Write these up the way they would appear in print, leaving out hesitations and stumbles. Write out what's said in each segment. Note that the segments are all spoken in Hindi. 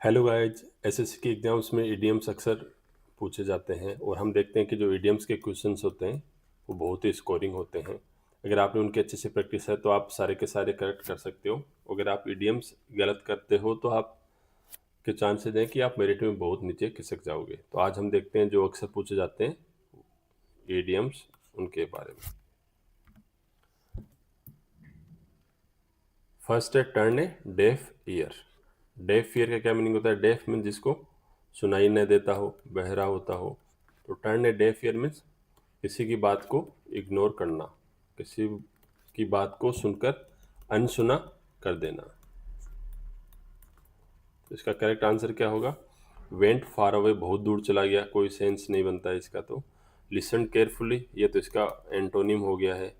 Hello guys. एसएससी के एग्जाम्स में इडियम्स अक्सर पूछे जाते हैं और हम देखते हैं कि जो इडियम्स के क्वेश्चंस होते हैं वो बहुत ही स्कोरिंग होते हैं। अगर आपने उनकी अच्छे से प्रैक्टिस है तो आप सारे के सारे करेक्ट कर सकते हो। अगर आप इडियम्स गलत करते हो तो आप के चांसेस हैं कि आप मेरिट में बहुत नीचे खिसक जाओगे। तो आज हम देखते हैं जो अक्सर पूछे जाते हैं इडियम्स, उनके बारे में। फर्स्ट है turn a deaf ear. Deaf ear का क्या मीनिंग होता है? डेफ मीन्स जिसको सुनाई न देता हो, बहरा होता हो। तो turn a deaf ear means किसी की बात को इग्नोर करना, किसी की बात को सुनकर अनसुना कर देना। तो इसका करेक्ट आंसर क्या होगा? वेंट फार अवे, बहुत दूर चला गया, कोई सेंस नहीं बनता है इसका। तो लिसन केयरफुली, ये तो इसका एंटोनिम हो गया है।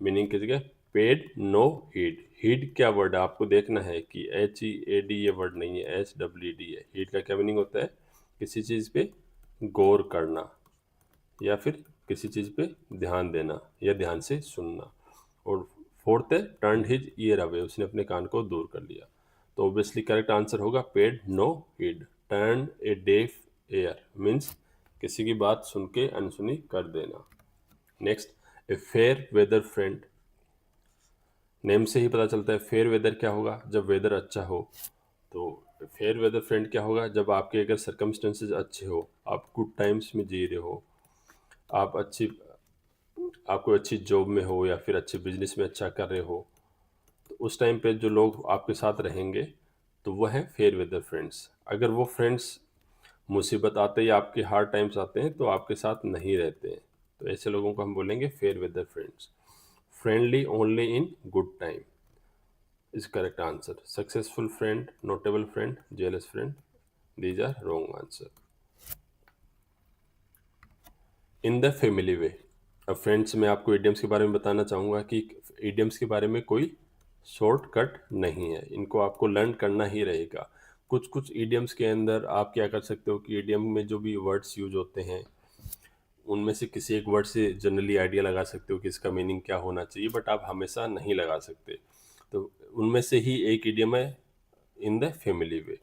मीनिंग किस जगह? Paid no heed. हीड क्या वर्ड है? आपको देखना है कि HEAD ये वर्ड नहीं है, SWD है। हीड का क्या मीनिंग होता है? किसी चीज़ पे गौर करना या फिर किसी चीज़ पे ध्यान देना या ध्यान से सुनना। और फोर्थ है टर्न हिज ईयर अवे, उसने अपने कान को दूर कर लिया। तो ऑब्वियसली करेक्ट आंसर होगा paid no heed. Turn a deaf ear means किसी की बात सुन के अनसुनी कर देना। Next, a fair weather friend. Name से ही पता चलता है फेयर वेदर क्या होगा, जब वेदर अच्छा हो। तो फेयर वेदर फ्रेंड क्या होगा? जब आपके अगर सर्कमस्टेंसेज अच्छे हो, आप गुड टाइम्स में जी रहे हो, आप कोई अच्छी जॉब में हो या फिर अच्छे बिजनेस में अच्छा कर रहे हो, तो उस टाइम पे जो लोग आपके साथ रहेंगे तो वो है फेयर वेदर फ्रेंड्स। अगर वो फ्रेंड्स मुसीबत आते या आपके हार्ड टाइम्स आते हैं तो आपके साथ नहीं रहते हैं, तो ऐसे लोगों को हम बोलेंगे fair weather friends. Friendly only in good time is correct answer. Successful friend, notable friend, jealous friend, these are wrong answer. In the family way. अब फ्रेंड्स, मैं आपको इडियम्स के बारे में बताना चाहूँगा कि इडियम्स के बारे में कोई शॉर्टकट नहीं है, इनको आपको लर्न करना ही रहेगा। कुछ कुछ इडियम्स के अंदर आप क्या कर सकते हो कि इडियम में जो भी वर्ड्स यूज होते हैं उनमें से किसी एक वर्ड से जनरली आइडिया लगा सकते हो कि इसका मीनिंग क्या होना चाहिए, बट आप हमेशा नहीं लगा सकते। तो उनमें से ही एक इडियम है इन द फैमिली वे।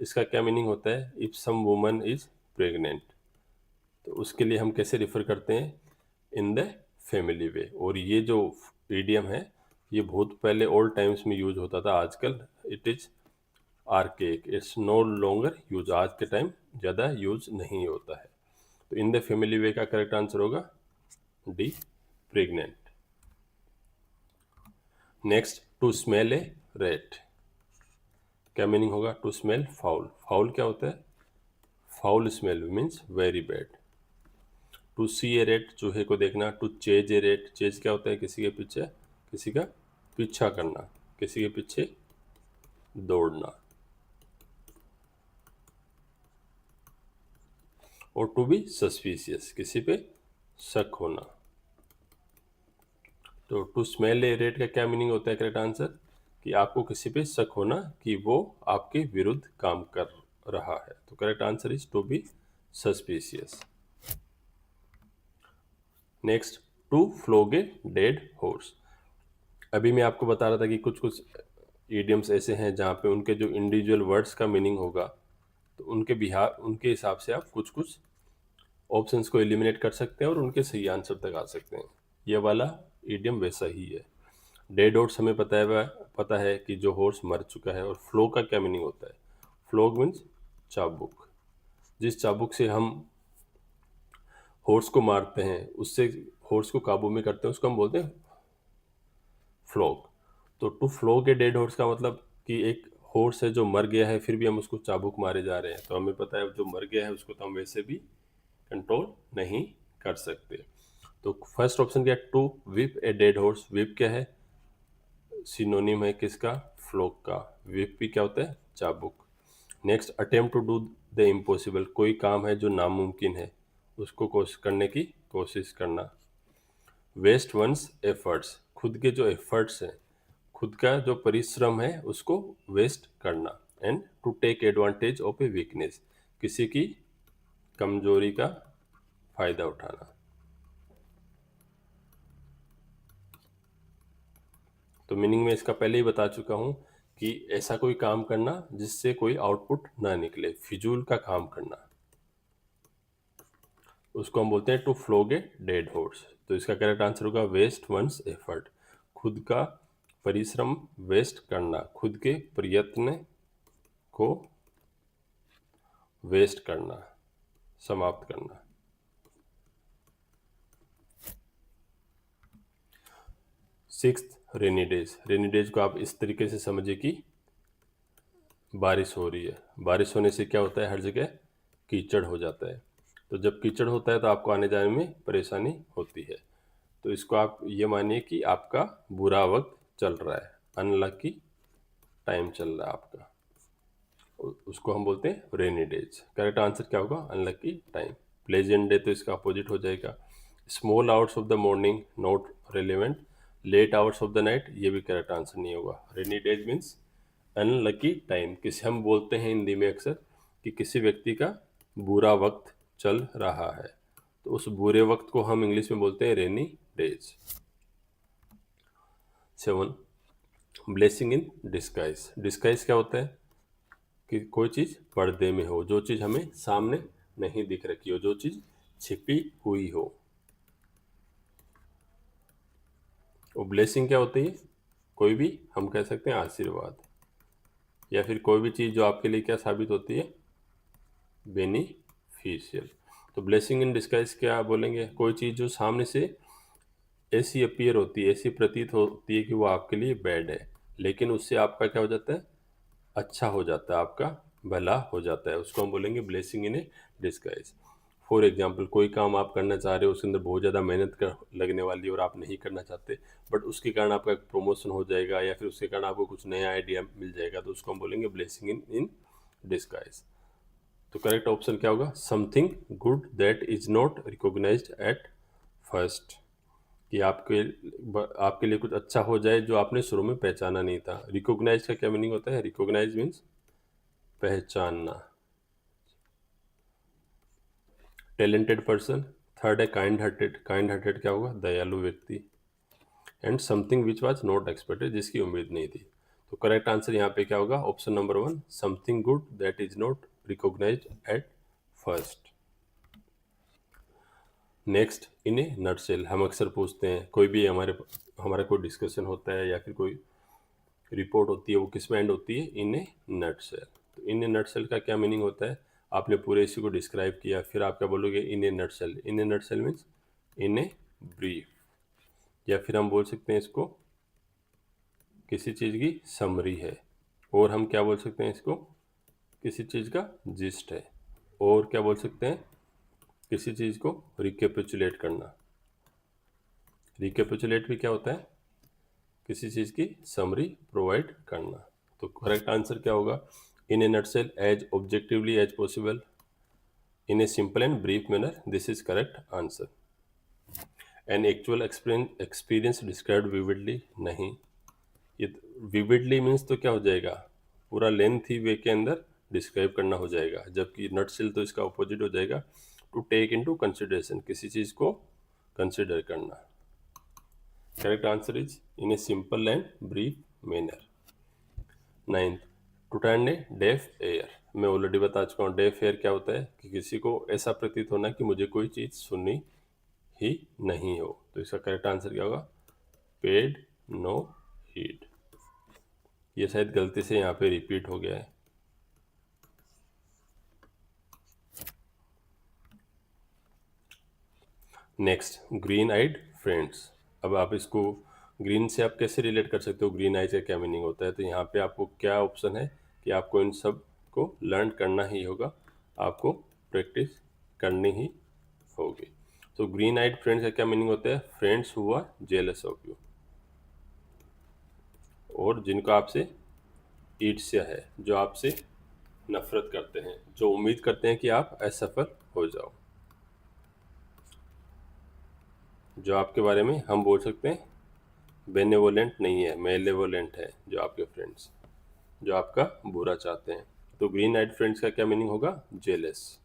इसका क्या मीनिंग होता है? If some woman is pregnant, तो उसके लिए हम कैसे रेफर करते हैं? In the family way. और ये जो ईडियम है ये बहुत पहले ओल्ड टाइम्स में यूज होता था, आजकल it is archaic, it's no longer use, आज के टाइम ज़्यादा यूज नहीं होता है। तो इन द फैमिली वे का करेक्ट आंसर होगा D, pregnant. Next, to smell a rat. क्या मीनिंग होगा? To smell foul. फाउल क्या होता है? Foul smell means very bad. To see a rat, चूहे को देखना। To chase a rat, chase क्या होता है? किसी के पीछे, किसी का पीछा करना, किसी के पीछे दौड़ना। और टू बी सस्पिशियस, किसी पे शक होना। तो टू स्मेल ए रेट का क्या मीनिंग होता है? करेक्ट आंसर कि आपको किसी पे शक होना कि वो आपके विरुद्ध काम कर रहा है। तो correct answer is to be suspicious. Next, to flog a dead horse. अभी मैं आपको बता रहा था कि कुछ कुछ ईडियम्स ऐसे हैं जहाँ पे उनके जो इंडिविजुअल वर्ड्स का मीनिंग होगा, तो उनके हिसाब से आप कुछ कुछ ऑप्शंस को एलिमिनेट कर सकते हैं और उनके सही आंसर तक आ सकते हैं। ये वाला ईडियम वैसा ही है। डेड हॉर्स हमें पता है कि जो हॉर्स मर चुका है। और फ्लो का क्या मीनिंग होता है? फ्लोग मीन्स चाबुक। जिस चाबुक से हम हॉर्स को मारते हैं, उससे हॉर्स को काबू में करते हैं, उसको हम बोलते हैं फ्लॉग। तो to flog a dead horse का मतलब कि एक हॉर्स है जो मर गया है फिर भी हम उसको चाबुक मारे जा रहे हैं। तो हमें पता है जो मर गया है उसको तो हम वैसे भी कंट्रोल नहीं कर सकते। तो फर्स्ट ऑप्शन क्या है? To whip a dead horse. Whip क्या है? सिनोनिम है किसका? फ्लॉग का। विप भी क्या होता है? चाबुक। Next, attempt to do the impossible. कोई काम है जो नामुमकिन है, उसको कोशिश करने की कोशिश करना। वेस्ट वंस एफर्ट्स, खुद के जो एफर्ट्स हैं, खुद का जो परिश्रम है उसको वेस्ट करना। And to take advantage of a weakness, किसी की कमजोरी का फायदा उठाना। तो मीनिंग में इसका पहले ही बता चुका हूँ कि ऐसा कोई काम करना जिससे कोई आउटपुट ना निकले, फिजूल का काम करना, उसको हम बोलते हैं to flog a dead horse. तो इसका करेक्ट आंसर होगा वेस्ट वंस एफर्ट, खुद का परिश्रम वेस्ट करना, खुद के प्रयत्न को वेस्ट करना, समाप्त करना। Sixth, rainy days. Rainy days को आप इस तरीके से समझिए कि बारिश हो रही है, बारिश होने से क्या होता है, हर जगह कीचड़ हो जाता है। तो जब कीचड़ होता है तो आपको आने जाने में परेशानी होती है। तो इसको आप ये मानिए कि आपका बुरा वक्त चल रहा है, अनलकी टाइम चल रहा है आपका, उसको हम बोलते हैं रेनी डेज। करेक्ट आंसर क्या होगा, अनलकी टाइम। प्लेजेंट डे तो इसका अपोजिट हो जाएगा। Small hours of the morning not relevant, late hours of the night ये भी करेक्ट आंसर नहीं होगा। Rainy days means unlucky time, किसे हम बोलते हैं हिंदी में अक्सर कि किसी व्यक्ति का बुरा वक्त चल रहा है, तो उस बुरे वक्त को हम इंग्लिश में बोलते हैं rainy days. 7, blessing in disguise. Disguise क्या होता है कि कोई चीज़ पर्दे में हो, जो चीज़ हमें सामने नहीं दिख रखी हो, जो चीज़ छिपी हुई हो। वो ब्लेसिंग क्या होती है, कोई भी हम कह सकते हैं आशीर्वाद, या फिर कोई भी चीज़ जो आपके लिए क्या साबित होती है, बेनिफिशियल। तो ब्लेसिंग इन डिस्गाइज क्या बोलेंगे, कोई चीज़ जो सामने से ऐसी अपीयर होती है, ऐसी प्रतीत होती है कि वो आपके लिए बैड है, लेकिन उससे आपका क्या हो जाता है, अच्छा हो जाता है, आपका भला हो जाता है, उसको हम बोलेंगे blessing in A disguise. For example, कोई काम आप करना चाह रहे हो, उसके अंदर बहुत ज़्यादा मेहनत कर लगने वाली है और आप नहीं करना चाहते, बट उसके कारण आपका प्रमोशन हो जाएगा या फिर उसके कारण आपको कुछ नया आइडिया मिल जाएगा, तो उसको हम बोलेंगे ब्लेसिंग इन डिस्गाइज। तो करेक्ट ऑप्शन क्या होगा, something good that is not recognised at first, कि आपके लिए कुछ अच्छा हो जाए जो आपने शुरू में पहचाना नहीं था। रिकॉग्नाइज का क्या मीनिंग होता है, रिकॉग्नाइज मीन्स पहचानना। Talented person. थर्ड है काइंड हार्टेड। काइंड हार्टेड क्या होगा, दयालु व्यक्ति। And something which was not expected, जिसकी उम्मीद नहीं थी। तो करेक्ट आंसर यहाँ पे क्या होगा, option number 1, something good that is not recognised at first. Next, in a nutshell. हम अक्सर पूछते हैं, कोई भी हमारा कोई डिस्कशन होता है या फिर कोई रिपोर्ट होती है, वो किस में एंड होती है, इन ए नटसेल। तो इन ए नटसेल का क्या मीनिंग होता है, आपने पूरे इसी को डिस्क्राइब किया, फिर आप क्या बोलोगे, in a nutshell. In a nutshell means in a brief, या फिर हम बोल सकते हैं इसको किसी चीज़ की समरी है, और हम क्या बोल सकते हैं इसको, किसी चीज़ का जिस्ट है, और क्या बोल सकते हैं, किसी चीज़ को रिकेपिचुलेट करना। रिकेपिचुलेट भी क्या होता है, किसी चीज़ की समरी प्रोवाइड करना। तो करेक्ट आंसर क्या होगा, in a nutshell, as objectively as possible, in a simple and brief manner, this is correct answer. An actual experience described vividly, नहीं, ये विविडली मीन्स तो क्या हो जाएगा, पूरा लेंथ ही वे के अंदर डिस्क्राइब करना हो जाएगा, जबकि नटसेल तो इसका ऑपोजिट हो जाएगा, टू टेक इनटू कंसिडरेशन, किसी चीज़ को कंसिडर करना। Correct answer is in a simple and brief manner. 9th, to turn a deaf ear. मैं ऑलरेडी बता चुका हूँ, डेफ एयर क्या होता है कि किसी को ऐसा प्रतीत होना कि मुझे कोई चीज़ सुननी ही नहीं हो। तो इसका करेक्ट आंसर क्या होगा, पेड नो हीड। ये शायद गलती से यहाँ पे रिपीट हो गया है। नेक्स्ट, ग्रीन आइड फ्रेंड्स। अब आप इसको ग्रीन से आप कैसे रिलेट कर सकते हो, ग्रीन आइज का क्या मीनिंग होता है, तो यहाँ पे आपको क्या ऑप्शन है कि आपको इन सब को लर्न करना ही होगा, आपको प्रैक्टिस करनी ही होगी। तो ग्रीन आइड फ्रेंड्स का क्या मीनिंग होता है, friends who are jealous of you, और जिनको आपसे ईर्ष्या है, जो आपसे नफरत करते हैं, जो उम्मीद करते हैं कि आप असफल हो जाओ, जो आपके बारे में हम बोल सकते हैं बेनेवोलेंट नहीं है, मेलेवोलेंट है, जो आपके फ्रेंड्स जो आपका बुरा चाहते हैं। तो ग्रीन आइड फ्रेंड्स का क्या मीनिंग होगा, jealous.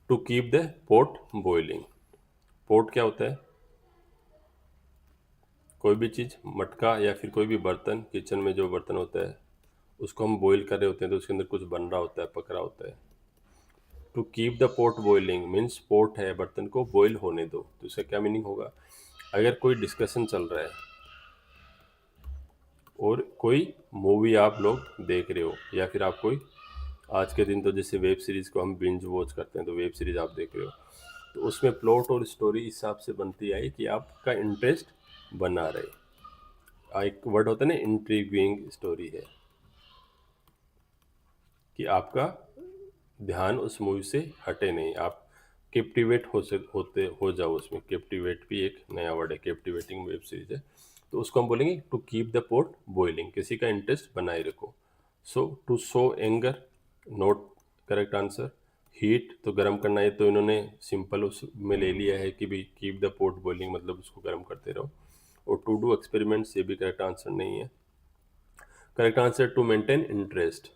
To keep the pot boiling. Pot क्या होता है, कोई भी चीज़, मटका या फिर कोई भी बर्तन, किचन में जो बर्तन होता है उसको हम बॉईल कर रहे होते हैं तो उसके अंदर कुछ बन रहा होता है, पक रहा होता है। To keep the pot boiling means pot है, बर्तन को बॉईल होने दो। तो इसका क्या मीनिंग होगा? अगर कोई डिस्कशन चल रहा है और कोई मूवी आप लोग देख रहे हो, या फिर आप कोई आज के दिन तो जैसे वेब सीरीज़ को हम बिंज वॉच करते हैं, तो वेब सीरीज़ आप देख रहे हो तो उसमें प्लॉट और स्टोरी इस हिसाब से बनती है कि आपका इंटरेस्ट बना रहे। एक वर्ड होता है ना, इंट्रीगिंग स्टोरी है, कि आपका ध्यान उस मूवी से हटे नहीं, आप कैप्टिवेट हो जाओ उसमें। कैप्टिवेट भी एक नया वर्ड है, कैप्टिवेटिंग वेब सीरीज है। तो उसको हम बोलेंगे to keep the pot boiling, किसी का इंटरेस्ट बनाए रखो। So to show anger, not correct answer. Heat तो गर्म करना है, तो इन्होंने सिंपल उसमें ले लिया है कि भाई कीप द पोट बॉइलिंग मतलब उसको गर्म करते रहो। और टू डू एक्सपेरिमेंट्स, ये भी करेक्ट आंसर नहीं है। Correct answer to maintain interest,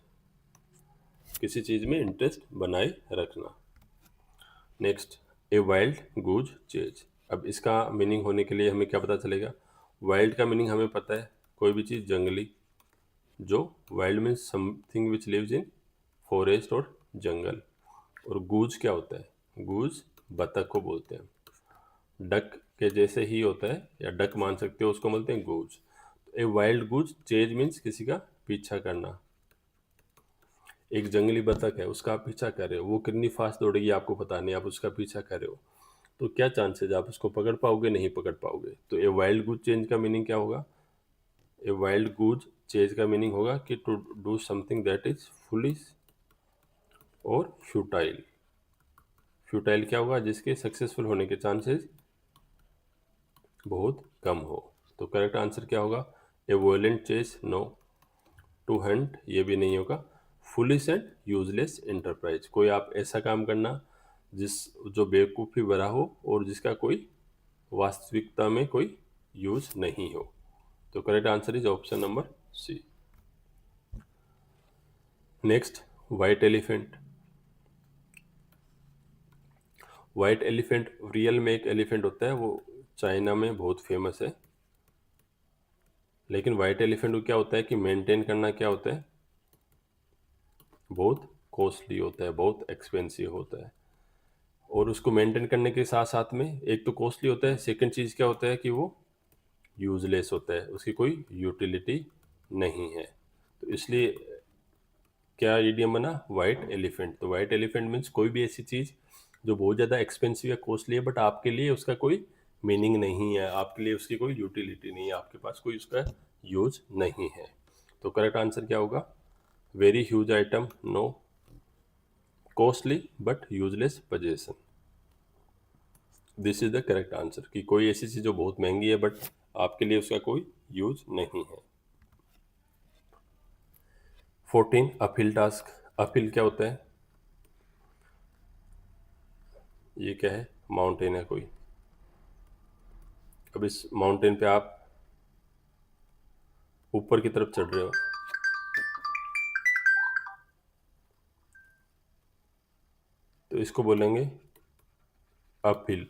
किसी चीज़ में इंटरेस्ट बनाए रखना। Next, a wild goose chase. अब इसका मीनिंग होने के लिए हमें क्या पता चलेगा? वाइल्ड का मीनिंग हमें पता है, कोई भी चीज़ जंगली। जो wild means something which lives in forest और जंगल। और गूज क्या होता है? गूज बतख को बोलते हैं, डक के जैसे ही होता है, या डक मान सकते हो, उसको बोलते हैं गूज। ए वाइल्ड गूज चेज मीन्स किसी का पीछा करना। एक जंगली बतख है, उसका आप पीछा कर रहे हो, वो कितनी फास्ट दौड़ेगी आपको पता नहीं, आप उसका पीछा कर रहे हो, तो क्या चांसेस आप उसको पकड़ पाओगे? नहीं पकड़ पाओगे। तो ए वाइल्ड गूज चेंज का मीनिंग क्या होगा? ए वाइल्ड गूज चेंज का मीनिंग होगा कि to do something that is foolish और फ्यूटाइल। फ्यूटाइल क्या होगा? जिसके सक्सेसफुल होने के चांसेस बहुत कम हो। तो करेक्ट आंसर क्या होगा? A violent chase, no. To hunt, ये भी नहीं होगा। फुलिश एंड यूजलेस एंटरप्राइज, कोई आप ऐसा काम करना जिस जो बेवकूफ़ी भरा हो और जिसका कोई वास्तविकता में कोई यूज नहीं हो। तो correct answer is option number C. Next, white elephant. White elephant real में एक एलिफेंट होता है, वो चाइना में बहुत फेमस है। लेकिन वाइट एलिफेंट को क्या होता है कि मेंटेन करना क्या होता है? बहुत कॉस्टली होता है, बहुत एक्सपेंसिव होता है। और उसको मेंटेन करने के साथ साथ में एक तो कॉस्टली होता है, सेकंड चीज़ क्या होता है कि वो यूजलेस होता है, उसकी कोई यूटिलिटी नहीं है। तो इसलिए क्या ईडियम बना? White elephant. तो वाइट एलिफेंट मीन्स कोई भी ऐसी चीज़ जो बहुत ज़्यादा एक्सपेंसिव या कॉस्टली है, बट आपके लिए उसका कोई मीनिंग नहीं है, आपके लिए उसकी कोई यूटिलिटी नहीं है, आपके पास कोई उसका यूज नहीं है। तो करेक्ट आंसर क्या होगा? Very huge item, no. Costly but useless possession, this is the correct answer. कि कोई ऐसी चीज़ जो बहुत महंगी है बट आपके लिए उसका कोई यूज नहीं है। 14, अपहिल टास्क। अपहिल क्या होता है? ये क्या है? माउंटेन है कोई। अब इस माउंटेन पे आप ऊपर की तरफ चढ़ रहे हो, तो इसको बोलेंगे अपहिल।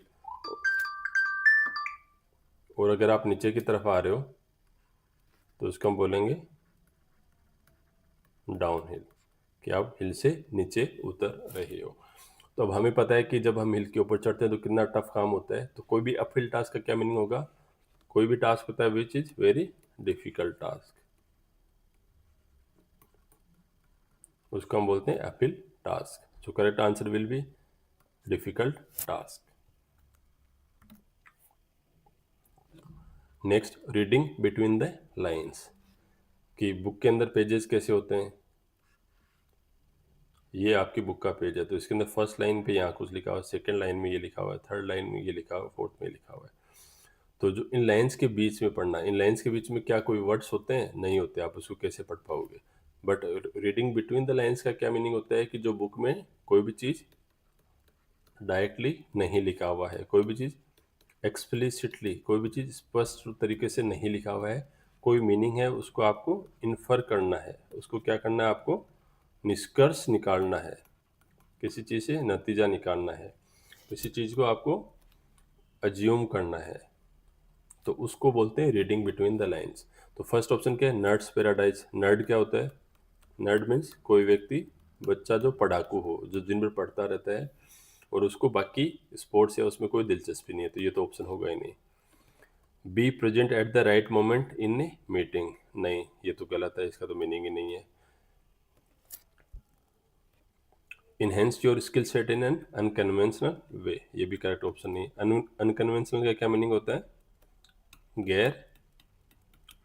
और अगर आप नीचे की तरफ आ रहे हो तो इसको हम बोलेंगे डाउन हिल, कि आप हिल से नीचे उतर रहे हो। तो अब हमें पता है कि जब हम हिल के ऊपर चढ़ते हैं तो कितना टफ काम होता है। तो कोई भी अपहिल टास्क का क्या मीनिंग होगा? कोई भी टास्क होता है which is very difficult task, उसको हम बोलते हैं uphill task. So correct answer will be difficult task. Next, reading between the lines. कि बुक के अंदर पेजेस कैसे होते हैं? ये आपकी बुक का पेज है, तो इसके अंदर फर्स्ट लाइन पे यहाँ कुछ लिखा हुआ है, सेकंड लाइन में ये लिखा हुआ है, थर्ड लाइन में ये लिखा हुआ है, फोर्थ में लिखा हुआ है। तो जो इन लाइंस के बीच में पढ़ना, इन लाइंस के बीच में क्या कोई वर्ड्स होते हैं? नहीं होते, आप उसको कैसे पढ़ पाओगे? But reading between the lines का क्या मीनिंग होता है कि जो बुक में कोई भी चीज़ डायरेक्टली नहीं लिखा हुआ है, कोई भी चीज़ एक्सप्लिसिटली, कोई भी चीज़ स्पष्ट तरीके से नहीं लिखा हुआ है, कोई मीनिंग है, उसको आपको इन्फर करना है, उसको क्या करना है? आपको निष्कर्ष निकालना है, किसी चीज़ से नतीजा निकालना है, किसी चीज़ को आपको अज्यूम करना है, तो उसको बोलते हैं रीडिंग बिटवीन द लाइन्स। तो फर्स्ट ऑप्शन क्या है, नर्ड्स पैराडाइज। नर्ड क्या होता है? नर्ड मीन्स कोई व्यक्ति, बच्चा जो पढ़ाकू हो, जो दिन भर पढ़ता रहता है और उसको बाकी स्पोर्ट्स या उसमें कोई दिलचस्पी नहीं है, तो ये तो ऑप्शन होगा ही नहीं। B present at the right moment in a meeting, नहीं ये तो गलत है, इसका तो मीनिंग ही नहीं है। Enhance your skill set in an unconventional way, ये भी करेक्ट ऑप्शन नहीं है। अनकन्वेंशनल का क्या मीनिंग होता है? गैर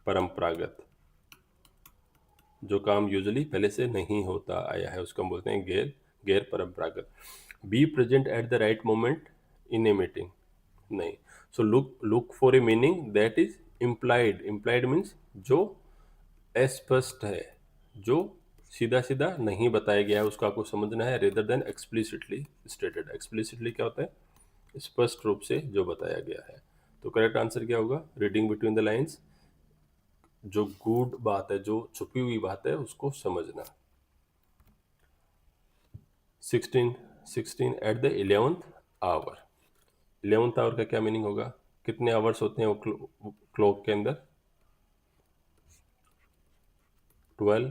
परंपरागत, जो काम यूजुअली पहले से नहीं होता आया है उसको हम बोलते हैं गैर परंपरागत। Be present at the right moment in a meeting, नहीं। So look for a meaning that is implied. Implied means जो अस्पष्ट है, जो सीधा सीधा नहीं बताया गया है, उसको आपको समझना है, rather than explicitly stated. Explicitly क्या होता है? स्पष्ट रूप से जो बताया गया है। तो करेक्ट आंसर क्या होगा? रीडिंग बिटवीन द लाइंस, जो गूढ़ बात है, जो छुपी हुई बात है, उसको समझना। 16 eight the 11th our. 11th our का क्या मीनिंग होगा? कितने आवर्स होते हैं वो क्लॉक के अंदर? 12।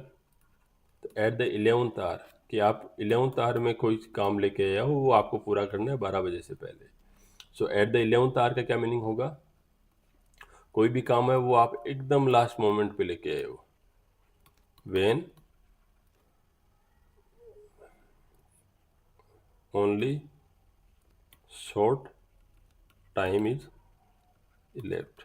तो एट द 11th आवर, कि आप 11th आवर में कोई काम लेके आए हो, वो आपको पूरा करना है 12 बजे से पहले। सो एट द 11th आवर का क्या मीनिंग होगा? कोई भी काम है वो आप एकदम लास्ट मोमेंट पे लेके आए हो। When only short time is left.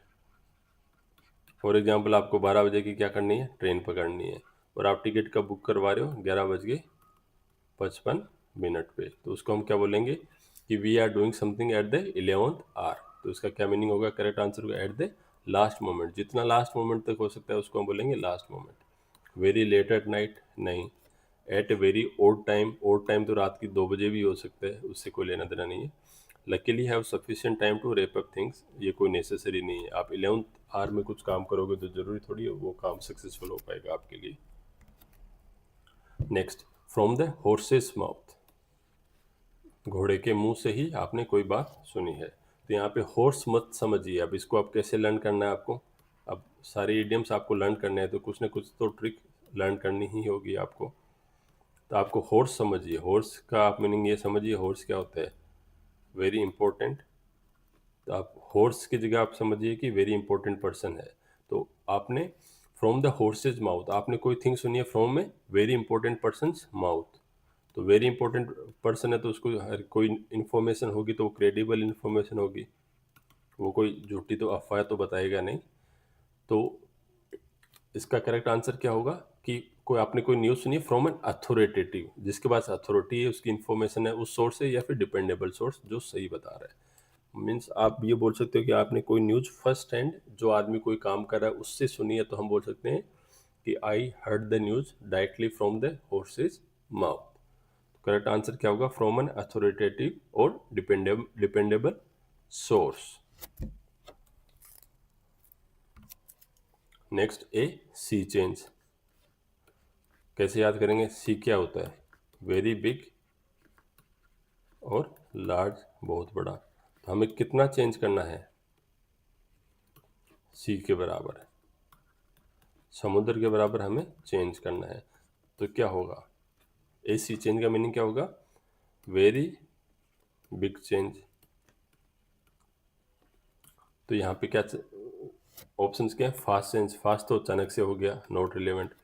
For example, आपको 12 बजे की क्या करनी है? ट्रेन पकड़नी है, और आप टिकट कब बुक करवा रहे हो? 11:55 पे। तो उसको हम क्या बोलेंगे कि we are doing something at the 11th hour. तो इसका क्या मीनिंग होगा? करेक्ट आंसर होगा एट द लास्ट मोमेंट। जितना लास्ट मोमेंट तक हो सकता है उसको हम बोलेंगे last moment. Very late at night, नहीं। At a very odd time, odd time तो रात की 2 बजे भी हो सकता है, उससे कोई लेना देना नहीं है। Luckily have sufficient time to wrap up things, ये कोई नेसेसरी नहीं है। आप 11th आवर में कुछ काम करोगे तो जरूरी थोड़ी है वो काम सक्सेसफुल हो पाएगा आपके लिए। Next, from the horses mouth, घोड़े के मुंह से ही आपने कोई बात सुनी है। तो यहाँ पे हॉर्स मत समझिए। अब इसको आप कैसे लर्न करना है आपको? अब सारे इडियम्स आपको लर्न करने हैं तो कुछ ना कुछ तो ट्रिक लर्न करनी ही होगी आपको। तो आपको हॉर्स समझिए, हॉर्स का आप मीनिंग ये समझिए, हॉर्स क्या होता है? Very important. तो आप हॉर्स की जगह आप समझिए कि वेरी इंपॉर्टेंट पर्सन है। तो आपने फ्रॉम द हॉर्सेज माउथ, आपने कोई थिंग सुनी है फ्रॉम में वेरी इंपॉर्टेंट पर्सनस माउथ। तो वेरी इंपॉर्टेंट पर्सन है तो उसको हर कोई इन्फॉर्मेशन होगी तो वो क्रेडिबल इन्फॉर्मेशन होगी, वो कोई झूठी तो अफवाह तो बताएगा नहीं। तो इसका करेक्ट आंसर क्या होगा कि कोई आपने कोई न्यूज़ सुनी है फ्रॉम एन अथॉरिटेटिव, जिसके पास अथॉरिटी है, उसकी इन्फॉर्मेशन है उस सोर्स से, या फिर डिपेंडेबल सोर्स जो सही बता रहा है। मीन्स आप ये बोल सकते हो कि आपने कोई न्यूज़ फर्स्ट हैंड, जो आदमी कोई काम कर रहा है उससे सुनी है, तो हम बोल सकते हैं कि I heard the news directly from the horse's mouth. Correct answer क्या होगा? फ्रॉम एन अथॉरिटेटिव और डिपेंडेबल सोर्स। नेक्स्ट, ए सी चेंज। कैसे याद करेंगे? सी क्या होता है? वेरी बिग और लार्ज, बहुत बड़ा। तो हमें कितना चेंज करना है? सी के बराबर है, समुद्र के बराबर हमें चेंज करना है। तो क्या होगा? ए सी चेंज का मीनिंग क्या होगा? Very big change. तो यहाँ पे क्या ऑप्शंस क्या है? फास्ट चेंज, फास्ट तो अचानक से हो गया, नॉट रिलेवेंट।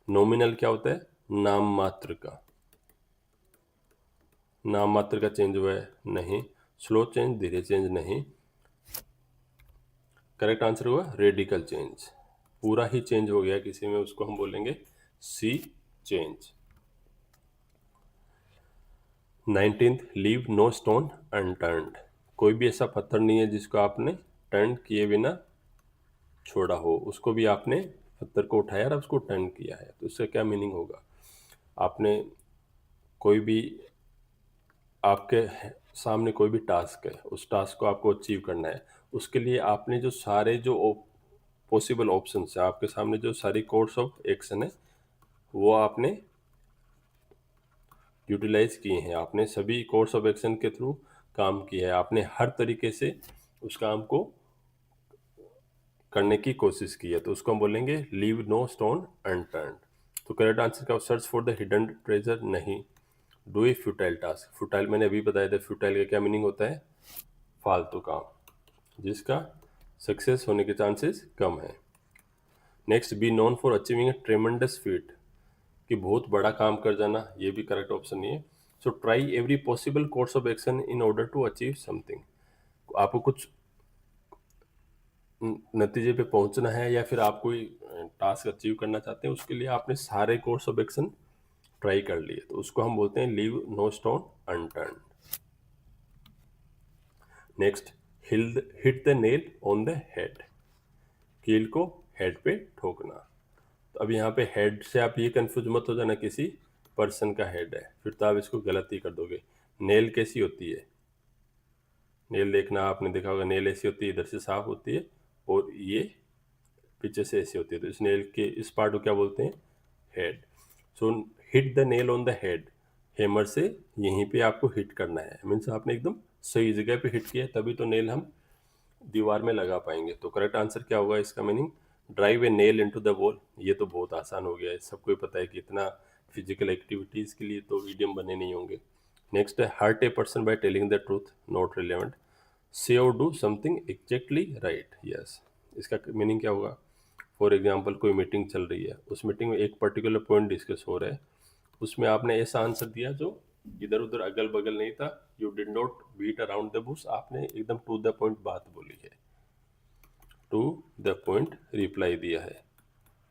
नॉमिनल क्या होता है? नाम मात्र का, नाम मात्र का चेंज हुआ है, नहीं। स्लो चेंज, धीरे चेंज, नहीं। करेक्ट आंसर हुआ रेडिकल चेंज, पूरा ही चेंज हो गया किसी में, उसको हम बोलेंगे sea change. 19th, leave no stone unturned. कोई भी ऐसा पत्थर नहीं है जिसको आपने टर्न किए बिना छोड़ा हो, उसको भी आपने पत्थर को उठाया और उसको टर्न किया है। तो इसका क्या मीनिंग होगा? आपने कोई भी, आपके सामने कोई भी टास्क है, उस टास्क को आपको अचीव करना है, उसके लिए आपने जो सारे जो पॉसिबल ऑप्शंस है आपके सामने, जो सारी कोर्स ऑफ एक्शन है, वो आपने यूटिलाइज किए हैं। आपने सभी कोर्स ऑफ एक्शन के थ्रू काम किया है, आपने हर तरीके से उस काम को करने की कोशिश की है, तो उसको हम बोलेंगे लीव नो स्टोन अनटर्न्ड। तो करेक्ट आंसर क्या, search for the hidden treasure नहीं, do a futile task. Futile मैंने अभी बताया था, फ्यूटाइल का क्या मीनिंग होता है, फालतू काम, जिसका सक्सेस होने के चांसेस कम है। Next, be known for achieving A ट्रेमेंडस feet, कि बहुत बड़ा काम कर जाना, ये भी करेक्ट ऑप्शन नहीं है। So try every possible course of action in order to achieve something, आपको कुछ नतीजे पे पहुंचना है या फिर आप कोई टास्क अचीव करना चाहते हैं, उसके लिए आपने सारे कोर्स ऑफ एक्शन ट्राई कर लिए, तो उसको हम बोलते हैं leave no stone unturned. Next, hit the nail on the head, कील को हेड पे ठोकना। तो अब यहाँ पे हेड से आप ये कंफ्यूज मत हो जाना, किसी पर्सन का हेड है, फिर तो आप इसको गलत ही कर दोगे। नेल कैसी होती है, नेल देखना आपने देखा होगा, नेल ऐसी होती है, इधर से साफ होती है और ये पीछे से ऐसी होती है, तो इस नेल के इस पार्ट को क्या बोलते हैं, head. So hit the nail on the head, hammer से यहीं पे आपको हिट करना है, मीन्स आपने एकदम सही जगह पे हिट किया, तभी तो नेल हम दीवार में लगा पाएंगे। तो करेक्ट आंसर क्या होगा इसका meaning, drive A nail into the wall. ये तो बहुत आसान हो गया है, सबको ही पता है कि इतना फिजिकल एक्टिविटीज के लिए तो ईडियम बने नहीं होंगे। नेक्स्ट है, hurt a person by telling the truth, not relevant, से और do something exactly right, yes. इसका मीनिंग क्या होगा, फॉर एग्जाम्पल कोई मीटिंग चल रही है, उस मीटिंग में एक पर्टिकुलर पॉइंट डिस्कस हो रहा है, उसमें आपने ऐसा आंसर दिया जो इधर उधर अगल बगल नहीं था, you did not beat around the bush, आपने एकदम टू द पॉइंट बात बोली है, टू द पॉइंट रिप्लाई दिया है,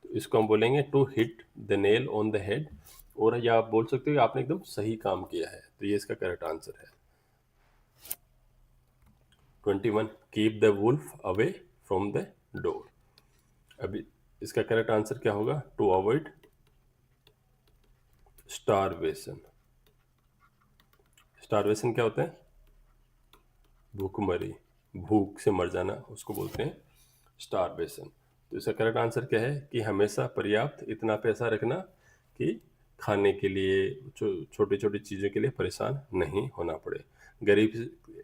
तो इसको हम बोलेंगे to hit the nail on the head, और या आप बोल सकते हो कि आपने एकदम सही काम किया है, तो ये इसका करेक्ट आंसर है। 21, keep the wolf away from the door. अभी इसका करेक्ट आंसर क्या होगा, टू अवॉइड स्टारवेशन। स्टारवेशन क्या होता है, भूखमरी, भूख से मर जाना, उसको बोलते हैं स्टारवेशन। तो इसका करेक्ट आंसर क्या है कि हमेशा पर्याप्त इतना पैसा रखना कि खाने के लिए, छोटी छोटी चीज़ों के लिए परेशान नहीं होना पड़े। गरीब,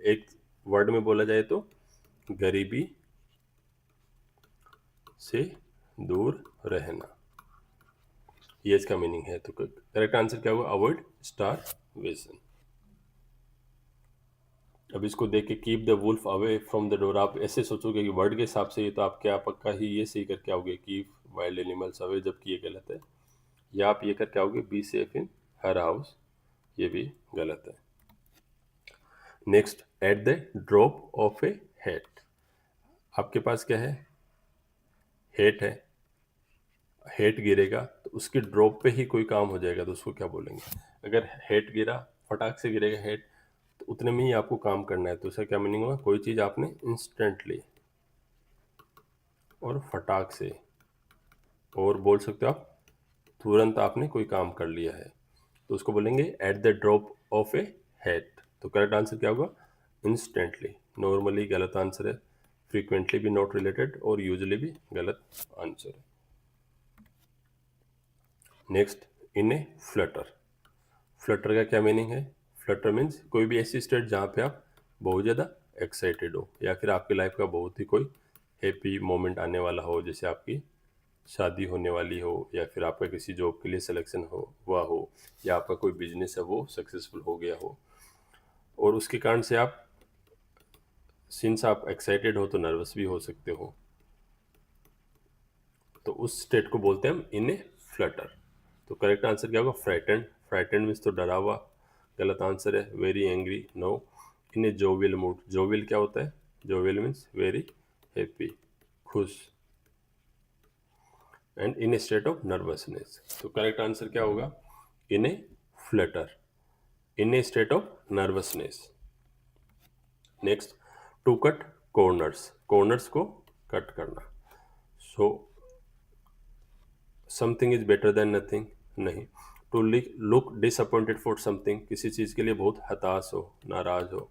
एक वर्ड में बोला जाए तो गरीबी से दूर रहना, ये इसका मीनिंग है। तो करेक्ट आंसर क्या होगा, अवॉइड स्टारवेशन। अब इसको देख के keep the wolf away from the door, आप ऐसे सोचोगे कि वर्ड के हिसाब से ये तो आप क्या पक्का ही ये सही करके आओगे, कीप वाइल्ड एनिमल्स अवे, जबकि ये गलत है। या आप ये करके आओगे be safe in her house, ये भी गलत है। Next, at the drop of A hate, आपके पास क्या है, हेट है, हेट गिरेगा तो उसके ड्रॉप पे ही कोई काम हो जाएगा, तो उसको क्या बोलेंगे। अगर हेट गिरा, फटाक से गिरेगा हेट, तो उतने में ही आपको काम करना है, तो उसका क्या मीनिंग होगा, कोई चीज़ आपने इंस्टेंटली और फटाक से, और बोल सकते हो आप तुरंत आपने कोई काम कर लिया है, तो उसको बोलेंगे at the drop of A hate. तो करेक्ट आंसर क्या होगा, इंस्टेंटली। नॉर्मली गलत आंसर है, फ्रीक्वेंटली भी नॉट रिलेटेड, और यूजली भी गलत आंसर है। Next, in a Flutter. Flutter का क्या मीनिंग है, फ्लटर मीन्स कोई भी ऐसी स्टेट जहाँ पे आप बहुत ज़्यादा एक्साइटेड हो, या फिर आपकी लाइफ का बहुत ही कोई हैप्पी मोमेंट आने वाला हो, जैसे आपकी शादी होने वाली हो, या फिर आपका किसी जॉब के लिए सिलेक्शन हो हुआ हो, या आपका कोई बिजनेस है वो सक्सेसफुल हो गया हो, और उसके कारण से आप, सिंस आप एक्साइटेड हो तो नर्वस भी हो सकते हो, तो उस स्टेट को बोलते हैं हम इन ए फ्लटर। तो करेक्ट आंसर क्या होगा, फ्राइटेंड। फ्राइटेंड मीन्स तो डरा हुआ, गलत आंसर है। Very angry, no. In a jovial mood, jovial क्या होता है, जोवियल मीन्स वेरी हैप्पी, खुश। And in a state of nervousness, तो करेक्ट आंसर क्या होगा, in a flutter, in a state of nervousness. Next, to cut corners, corners को कट करना। So something is better than nothing, नहीं। To look disappointed for something, किसी चीज़ के लिए बहुत हताश हो, नाराज हो।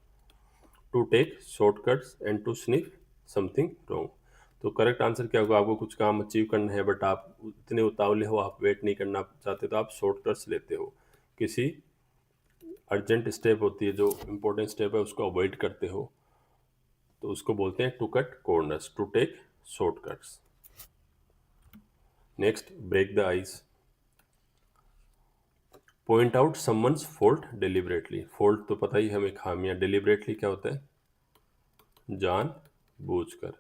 To take shortcuts and to sniff something wrong. तो करेक्ट आंसर क्या होगा, आपको कुछ काम अचीव करना है बट आप इतने उतावले हो, आप वेट नहीं करना चाहते, तो आप शॉर्टकट्स लेते हो, किसी अर्जेंट स्टेप होती है जो इंपॉर्टेंट स्टेप है उसको अवॉइड करते हो, तो उसको बोलते हैं to cut corners, to take shortcuts. Next, break the ice, point out someone's fault deliberately. Fault तो पता ही हमें, खामियां। डिलिबरेटली क्या होता है? जान बूझकर,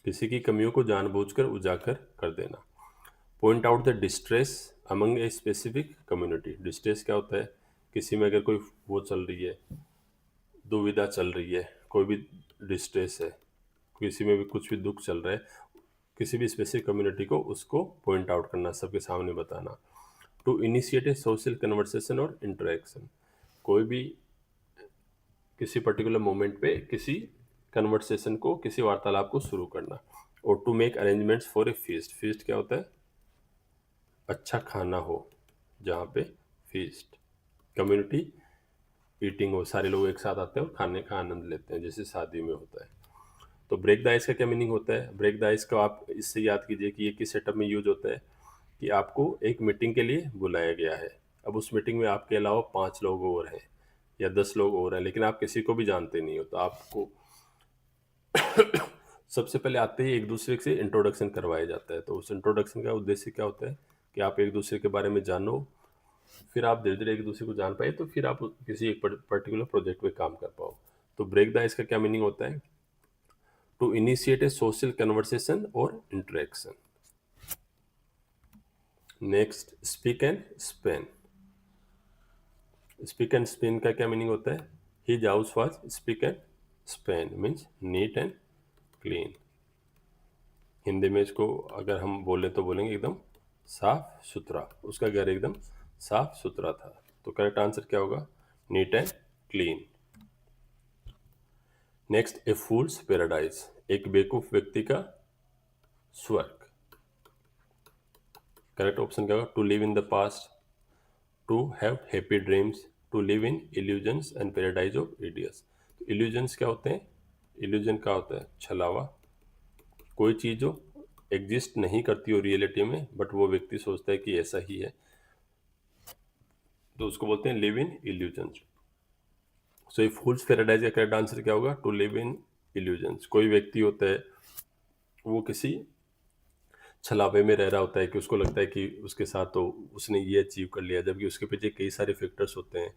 किसी की कमियों को जानबूझकर उजागर कर देना। Point out the distress among a specific community. Distress क्या होता है? किसी में अगर कोई वो चल रही है, दुविधा चल रही है, कोई भी डिस्ट्रेस है, किसी में भी कुछ भी दुख चल रहा है, किसी भी स्पेसिफिक कम्युनिटी को उसको पॉइंट आउट करना, सबके सामने बताना। To initiate a social conversation और इंटरेक्शन, कोई भी किसी पर्टिकुलर मोमेंट पे किसी कन्वर्सेशन को, किसी वार्तालाप को शुरू करना। और to make arrangements for a feast. Feast क्या होता है? अच्छा खाना हो, जहाँ पे फीस्ट, कम्युनिटी ईटिंग हो, सारे लोग एक साथ आते हैं और खाने का आनंद लेते हैं, जैसे शादी में होता है। तो ब्रेक द आइस का क्या मीनिंग होता है? ब्रेक द आइस का आप इससे याद कीजिए कि ये किस सेटअप में यूज होता है, कि आपको एक मीटिंग के लिए बुलाया गया है। अब उस मीटिंग में आपके अलावा 5 लोग और हैं या 10 लोग और हैं, लेकिन आप किसी को भी जानते नहीं हो। तो आपको सबसे पहले आते ही एक दूसरे से इंट्रोडक्शन करवाया जाता है। तो उस इंट्रोडक्शन का उद्देश्य क्या होता है कि आप एक दूसरे के बारे में जानो, फिर आप धीरे धीरे एक दूसरे को जान पाए, तो फिर आप किसी एक पर्टिकुलर प्रोजेक्ट पे काम कर पाओ। तो ब्रेक द आइस का क्या मीनिंग होता है? To initiate a social conversation और interaction. Next, speak and span. Speak and span का क्या मीनिंग होता है? His house was speak and span means neat and clean. Hindi में इसको अगर हम बोले तो बोलेंगे एकदम साफ सुथरा, उसका घर एकदम साफ सुथरा था। तो करेक्ट आंसर क्या होगा? Neat and clean. Next, a fool's paradise, एक बेवकूफ व्यक्ति का स्वर्ग। करेक्ट ऑप्शन क्या होगा? To live in the past, to have happy dreams, to live in illusions and paradise of idiots. तो इल्यूजन्स क्या होते हैं? इल्यूजन क्या होता है? छलावा। कोई चीज़ जो एग्जिस्ट नहीं करती हो रियलिटी में, बट वो व्यक्ति सोचता है कि ऐसा ही है, तो उसको बोलते हैं लिव इन इल्यूजन्स। सो ये फूल्स पैराडाइज का करेक्ट आंसर क्या होगा? To live in illusions. कोई व्यक्ति होता है, वो किसी छलावे में रह रहा होता है, कि उसको लगता है कि उसके साथ तो उसने ये अचीव कर लिया, जबकि उसके पीछे कई सारे फैक्टर्स होते हैं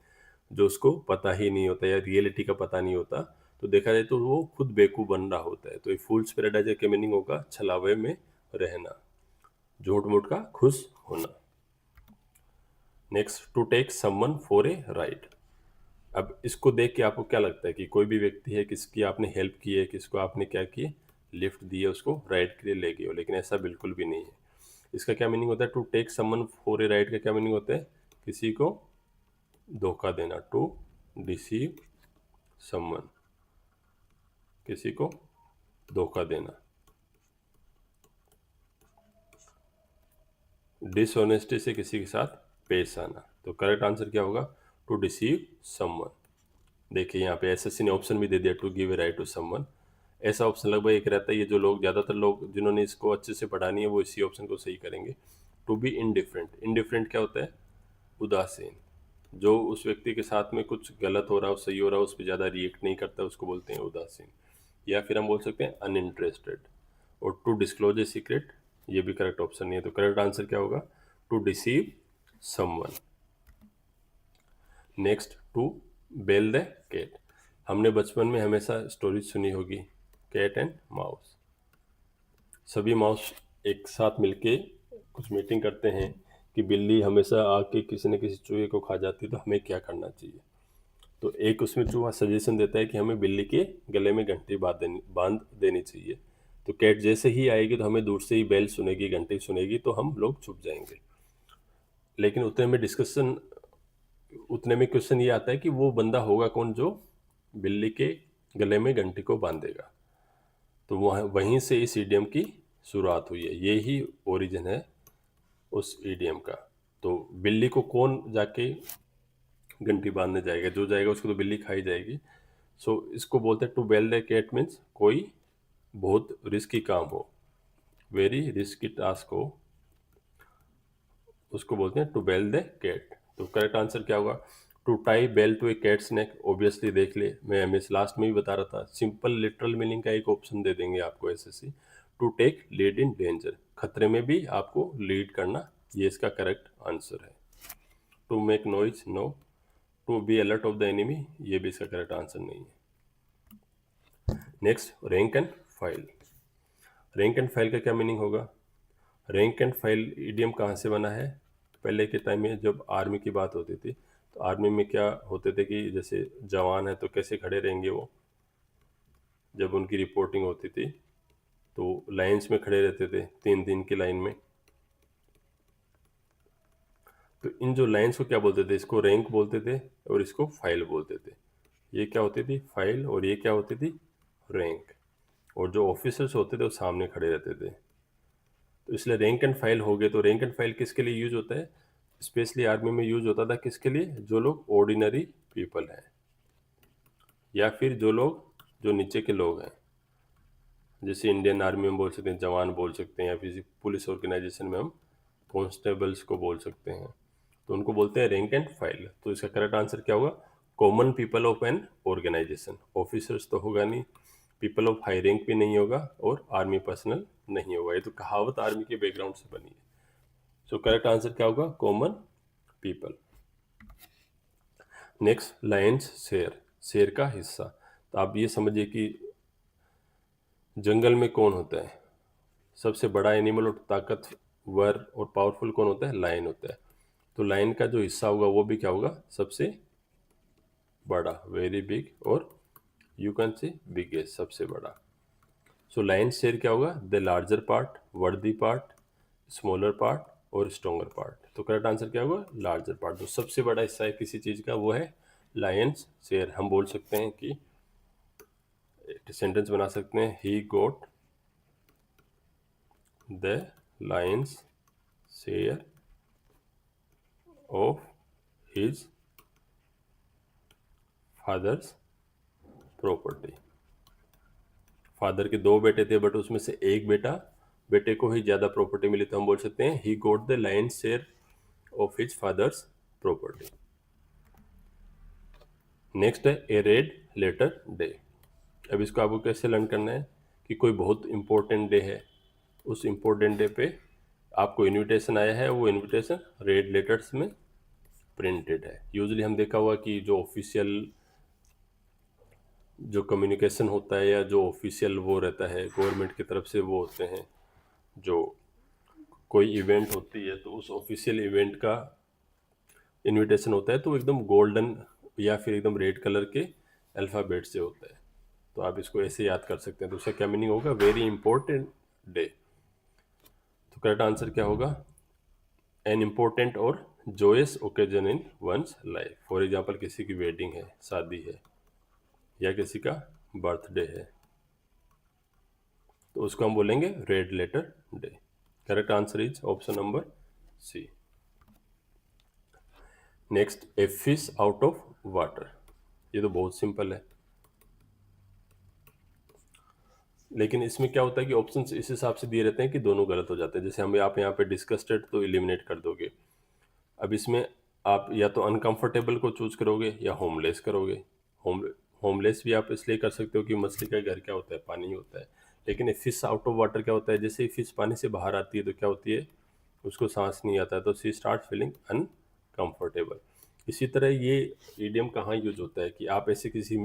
जो उसको पता ही नहीं होता या रियलिटी का पता नहीं होता। तो देखा जाए तो वो खुद बेवकूफ़ बन रहा होता है। तो ये फूल्स पैराडाइज का मीनिंग होगा छलावे में रहना, झूठ मूठ का खुश होना। Next, to take someone for a ride. अब इसको देख के आपको क्या लगता है कि कोई भी व्यक्ति है, किसकी आपने हेल्प की है, किसको आपने क्या किए, लिफ्ट दी है, उसको राइड के लिए ले गए हो, लेकिन ऐसा बिल्कुल भी नहीं है। इसका क्या मीनिंग होता है? To take someone for a ride का क्या मीनिंग होता है? किसी को धोखा देना, टू डिसीव समवन, किसी को धोखा देना। डिसऑनेस्टी से किसी के साथ पेश आना। तो करेक्ट आंसर क्या होगा? To deceive someone. देखिए यहाँ पे एसएससी ने ऑप्शन भी दे दिया, to give a right to someone. ऐसा ऑप्शन लगभग एक रहता है, ये जो लोग ज़्यादातर लोग जिन्होंने इसको अच्छे से पढ़ा नहीं है वो इसी ऑप्शन को सही करेंगे। To be indifferent. इनडिफरेंट क्या होता है? उदासीन। जो उस व्यक्ति के साथ में कुछ गलत हो रहा हो, सही हो रहा हो, उस पर ज़्यादा रिएक्ट नहीं करता, उसको बोलते हैं उदासीन। या फिर हम बोल सकते हैं अनइंटरेस्टेड। और टू डिस्क्लोज ए सीक्रेट, ये भी करेक्ट ऑप्शन नहीं है। तो करेक्ट आंसर क्या होगा? To deceive someone. Next, to bell the cat. हमने बचपन में हमेशा स्टोरी सुनी होगी, कैट एंड माउस। सभी माउस एक साथ मिलके कुछ मीटिंग करते हैं कि बिल्ली हमेशा आके किसी न किसी चूहे को खा जाती है, तो हमें क्या करना चाहिए। तो एक उसमें चूहा सजेशन देता है कि हमें बिल्ली के गले में घंटी बांध देनी चाहिए। तो कैट जैसे ही आएगी तो हमें दूर से ही बेल सुनेगी, घंटी सुनेगी, तो हम लोग छुप जाएंगे। लेकिन उतने में क्वेश्चन ये आता है कि वो बंदा होगा कौन जो बिल्ली के गले में घंटी को बांधेगा। तो वहीं से इस ईडियम की शुरुआत हुई है, ये ही ओरिजिन है उस ईडियम का। तो बिल्ली को कौन जाके घंटी बांधने जाएगा? जो जाएगा उसको तो बिल्ली खाई जाएगी। सो इसको बोलते हैं to bell the cat means कोई बहुत रिस्की काम हो, वेरी रिस्की टास्क हो, उसको बोलते हैं टू बेल द कैट। तो करेक्ट आंसर क्या होगा? To tie bell to a cat's neck, obviously देख ले, मैं हमें लास्ट में भी बता रहा था, सिंपल लिटरल मीनिंग का एक ऑप्शन दे देंगे आपको SSC. To take lead in danger, खतरे में भी आपको लीड करना, ये इसका करेक्ट आंसर है। To make noise, no. To be alert of the enemy, ये भी इसका करेक्ट आंसर नहीं है। Next, rank and file. Rank and file का क्या मीनिंग होगा? रैंक एंड फाइल इडियम कहाँ से बना है? पहले के टाइम में जब आर्मी की बात होती थी, तो आर्मी में क्या होते थे कि जैसे जवान है तो कैसे खड़े रहेंगे वो, जब उनकी रिपोर्टिंग होती थी तो लाइंस में खड़े रहते थे, 3 3 की लाइन में। तो इन जो लाइंस को क्या बोलते थे? इसको रैंक बोलते थे और इसको फाइल बोलते थे। ये क्या होती थी? फाइल, और ये क्या होती थी? रैंक। और जो ऑफिसर्स होते थे वो सामने खड़े रहते थे। तो इसलिए रैंक एंड फाइल हो गए। तो रैंक एंड फाइल किसके लिए यूज होता है? स्पेशली आर्मी में यूज होता था किसके लिए? जो लोग ऑर्डिनरी पीपल हैं, या फिर जो लोग जो नीचे के लोग हैं, जैसे इंडियन आर्मी में बोल सकते हैं जवान बोल सकते हैं, या फिर पुलिस ऑर्गेनाइजेशन में हम कॉन्स्टेबल्स को बोल सकते हैं, तो उनको बोलते हैं रैंक एंड फाइल। तो इसका करेक्ट आंसर क्या होगा? Common people of an organisation. Officers तो होगा नहीं, पीपल ऑफ हाई रैंक भी नहीं होगा, और आर्मी पर्सनल नहीं होगा। ये तो कहावत आर्मी के बैकग्राउंड से बनी है। सो करेक्ट आंसर क्या होगा? Common people. Next, Lions share, शेर का हिस्सा। तो आप ये समझिए कि जंगल में कौन होता है सबसे बड़ा एनिमल और ताकतवर और पावरफुल? कौन होता है? लायन होता है। तो लायन का जो हिस्सा होगा वो भी क्या होगा? सबसे बड़ा, वेरी बिग, और यू कैन से बिगेस्ट, सबसे बड़ा। सो लायन शेयर क्या होगा? द लार्जर पार्ट, वर्दी पार्ट, स्मॉलर पार्ट और स्ट्रॉन्गर पार्ट। तो करेक्ट आंसर क्या होगा? Larger part. जो सबसे बड़ा हिस्सा है किसी चीज़ का वो है लायंस शेयर। हम बोल सकते हैं कि सेंटेंस बना सकते हैं, he got the lion's share of his father's property. Father के 2 बेटे थे, बट उसमें से एक बेटे को ही ज़्यादा प्रॉपर्टी मिली, तो हम बोल सकते हैं he got the lion's share of his father's property. Next है ए रेड लेटर डे। अब इसको आपको कैसे लर्न करना है कि कोई बहुत इंपॉर्टेंट डे है, उस इम्पोर्टेंट डे पे आपको इनविटेशन आया है, वो इनविटेशन रेड लेटर्स में प्रिंटेड है। यूजुअली हम देखा हुआ कि जो ऑफिशियल जो कम्युनिकेशन होता है या जो ऑफिशियल वो रहता है गवर्नमेंट की तरफ से, वो होते हैं जो कोई इवेंट होती है तो उस ऑफिशियल इवेंट का इनविटेशन होता है, तो एकदम गोल्डन या फिर एकदम रेड कलर के अल्फ़ाबेट से होता है। तो आप इसको ऐसे याद कर सकते हैं। तो उसका क्या मीनिंग होगा? Very important day. तो करेक्ट आंसर क्या होगा? एन इम्पोर्टेंट और Joyce occasion in one's life. For example किसी की वेडिंग है, शादी है, या किसी का बर्थडे है, तो उसको हम बोलेंगे red letter day. Correct answer is option number C. Next, a fish out of water. ये तो बहुत सिंपल है, लेकिन इसमें क्या होता है कि ऑप्शंस इस हिसाब से दिए रहते हैं कि दोनों गलत हो जाते हैं। जैसे हम आप यहाँ पे डिस्कस्टेड तो एलिमिनेट कर दोगे। अब इसमें आप या तो अनकंफर्टेबल को चूज करोगे या होमलेस करोगे। होम होमलेस भी आप इसलिए कर सकते हो कि मछली का घर क्या होता है? पानी होता है। लेकिन फिश आउट ऑफ वाटर क्या होता है? जैसे ही फिश पानी से बाहर आती है तो क्या होती है? उसको सांस नहीं आता है, तो सी स्टार्ट फीलिंग अनकंफर्टेबल। इसी तरह ये ईडियम कहाँ यूज होता है कि आप ऐसे किसी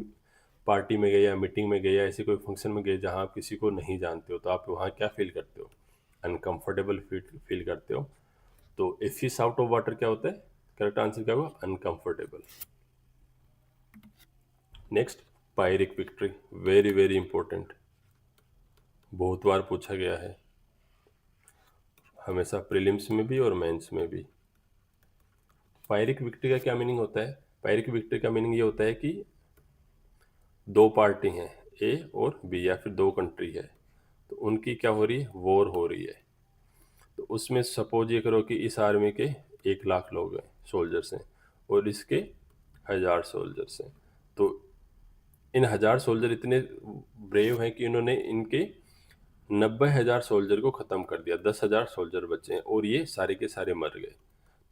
पार्टी में गए या मीटिंग में गए या ऐसे कोई फंक्शन में गए जहाँ आप किसी को नहीं जानते हो, तो आप वहाँ क्या फील करते हो? अनकंफर्टेबल फील करते हो। तो ए फिश आउट ऑफ वाटर क्या होता है? करेक्ट आंसर क्या होगा? Uncomfortable. Next, पायरिक victory, very very important, बहुत बार पूछा गया है, हमेशा प्रीलिम्स में भी और मेंस में भी। पायरिक विक्ट्री का क्या मीनिंग होता है? पायरिक विक्ट्री का मीनिंग ये होता है कि 2 पार्टी हैं, ए और बी, या फिर 2 कंट्री है, तो उनकी क्या हो रही है? वॉर हो रही है। तो उसमें सपोज ये करो कि इस आर्मी के 1 लाख लोग हैं, सोल्जर्स हैं, और इसके 1000 सोल्जर्स हैं। तो इन 1000 सोल्जर इतने ब्रेव हैं कि इन्होंने इनके 90,000 सोल्जर को ख़त्म कर दिया, 10,000 सोल्जर बचे हैं, और ये सारे के सारे मर गए।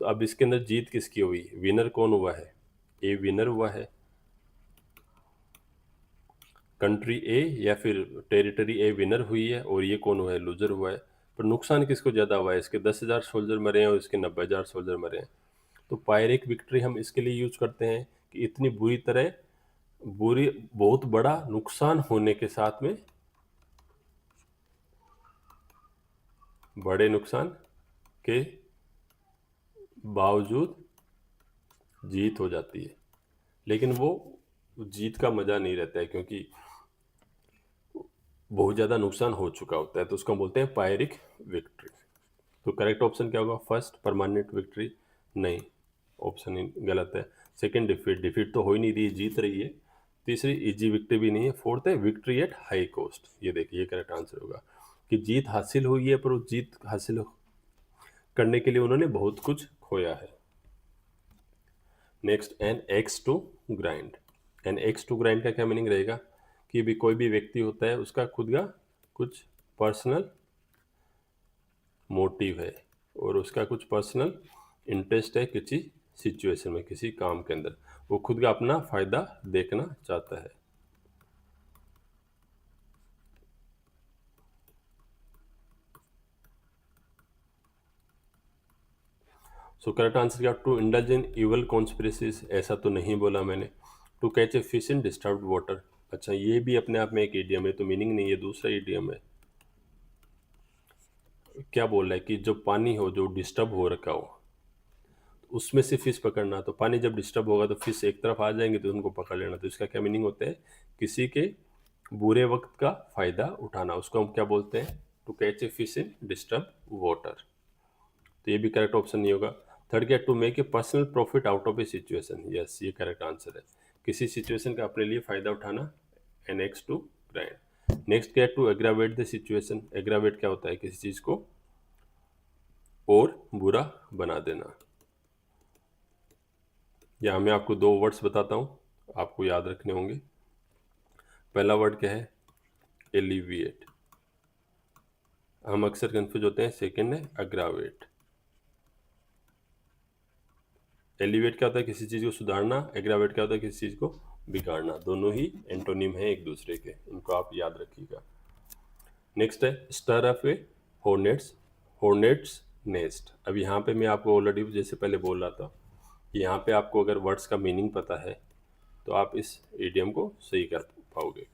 तो अब इसके अंदर जीत किसकी हुई? विनर कौन हुआ है? ए विनर हुआ है, कंट्री ए या फिर टेरिटरी ए विनर हुई है और ये कौन हुआ है, लूजर हुआ है। पर नुकसान किसको ज़्यादा हुआ है, इसके 10,000 सोल्जर मरे हैं और इसके 90,000 सोल्जर मरे हैं। तो पायरेक विक्ट्री हम इसके लिए यूज करते हैं कि इतनी बुरी तरह बुरी बहुत बड़ा नुकसान होने के साथ में बड़े नुकसान के बावजूद जीत हो जाती है। लेकिन वो जीत का मज़ा नहीं रहता है क्योंकि बहुत ज़्यादा नुकसान हो चुका होता है, तो उसको हम बोलते हैं पायरिक विक्ट्री। तो करेक्ट ऑप्शन क्या होगा, फर्स्ट परमानेंट विक्ट्री, नहीं, ऑप्शन गलत है। सेकंड डिफीट, डिफीट तो हो ही नहीं रही, जीत रही है। तीसरी इजी विक्ट्री भी नहीं है। फोर्थ है विक्ट्री एट हाई कॉस्ट, ये देखिए ये करेक्ट आंसर होगा कि जीत हासिल हुई है पर उस जीत हासिल करने के लिए उन्होंने बहुत कुछ खोया है। Next, an axe to grind. An axe to grind का क्या मीनिंग रहेगा कि भी कोई भी व्यक्ति होता है उसका खुद का कुछ पर्सनल मोटिव है और उसका कुछ पर्सनल इंटरेस्ट है किसी सिचुएशन में, किसी काम के अंदर, वो खुद का अपना फायदा देखना चाहता है। सो करेक्ट आंसर क्या, to indulge in evil conspiracies, ऐसा तो नहीं बोला मैंने। To catch a fish in disturbed water, अच्छा ये भी अपने आप में एक ईडियम है, तो मीनिंग नहीं है, दूसरा ईडियम है। क्या बोल रहा है कि जो पानी हो जो डिस्टर्ब हो रखा हो उसमें से फिश पकड़ना, तो पानी जब डिस्टर्ब होगा तो फिश एक तरफ आ जाएंगे तो उनको पकड़ लेना, तो इसका क्या मीनिंग होता है, किसी के बुरे वक्त का फायदा उठाना, उसको हम क्या बोलते हैं, to catch a fish in disturb water. तो ये भी करेक्ट ऑप्शन नहीं होगा। थर्ड क्या, to make a personal profit out of a situation, yes ये करेक्ट आंसर है, किसी सिचुएशन का अपने लिए फायदा उठाना, an axe to grind. Next क्या, to aggravate the situation, aggravate क्या होता है, किसी चीज को और बुरा बना देना। यहाँ मैं आपको दो वर्ड्स बताता हूँ, आपको याद रखने होंगे। पहला वर्ड क्या है, एलिविएट, हम अक्सर कंफ्यूज होते हैं। सेकंड है अग्रावेट। एलिवेट क्या होता है, किसी चीज़ को सुधारना, एग्रावेट क्या होता है, किसी चीज़ को बिगाड़ना, दोनों ही एंटोनिम है एक दूसरे के, इनको आप याद रखिएगा। नेक्स्ट है स्टर अप ए हॉर्नेट्स, हॉर्नेट्स नेस्ट। अब यहाँ पे मैं आपको ऑलरेडी जैसे पहले बोल रहा था कि यहाँ पे आपको अगर वर्ड्स का मीनिंग पता है तो आप इस इडियम को सही कर पाओगे।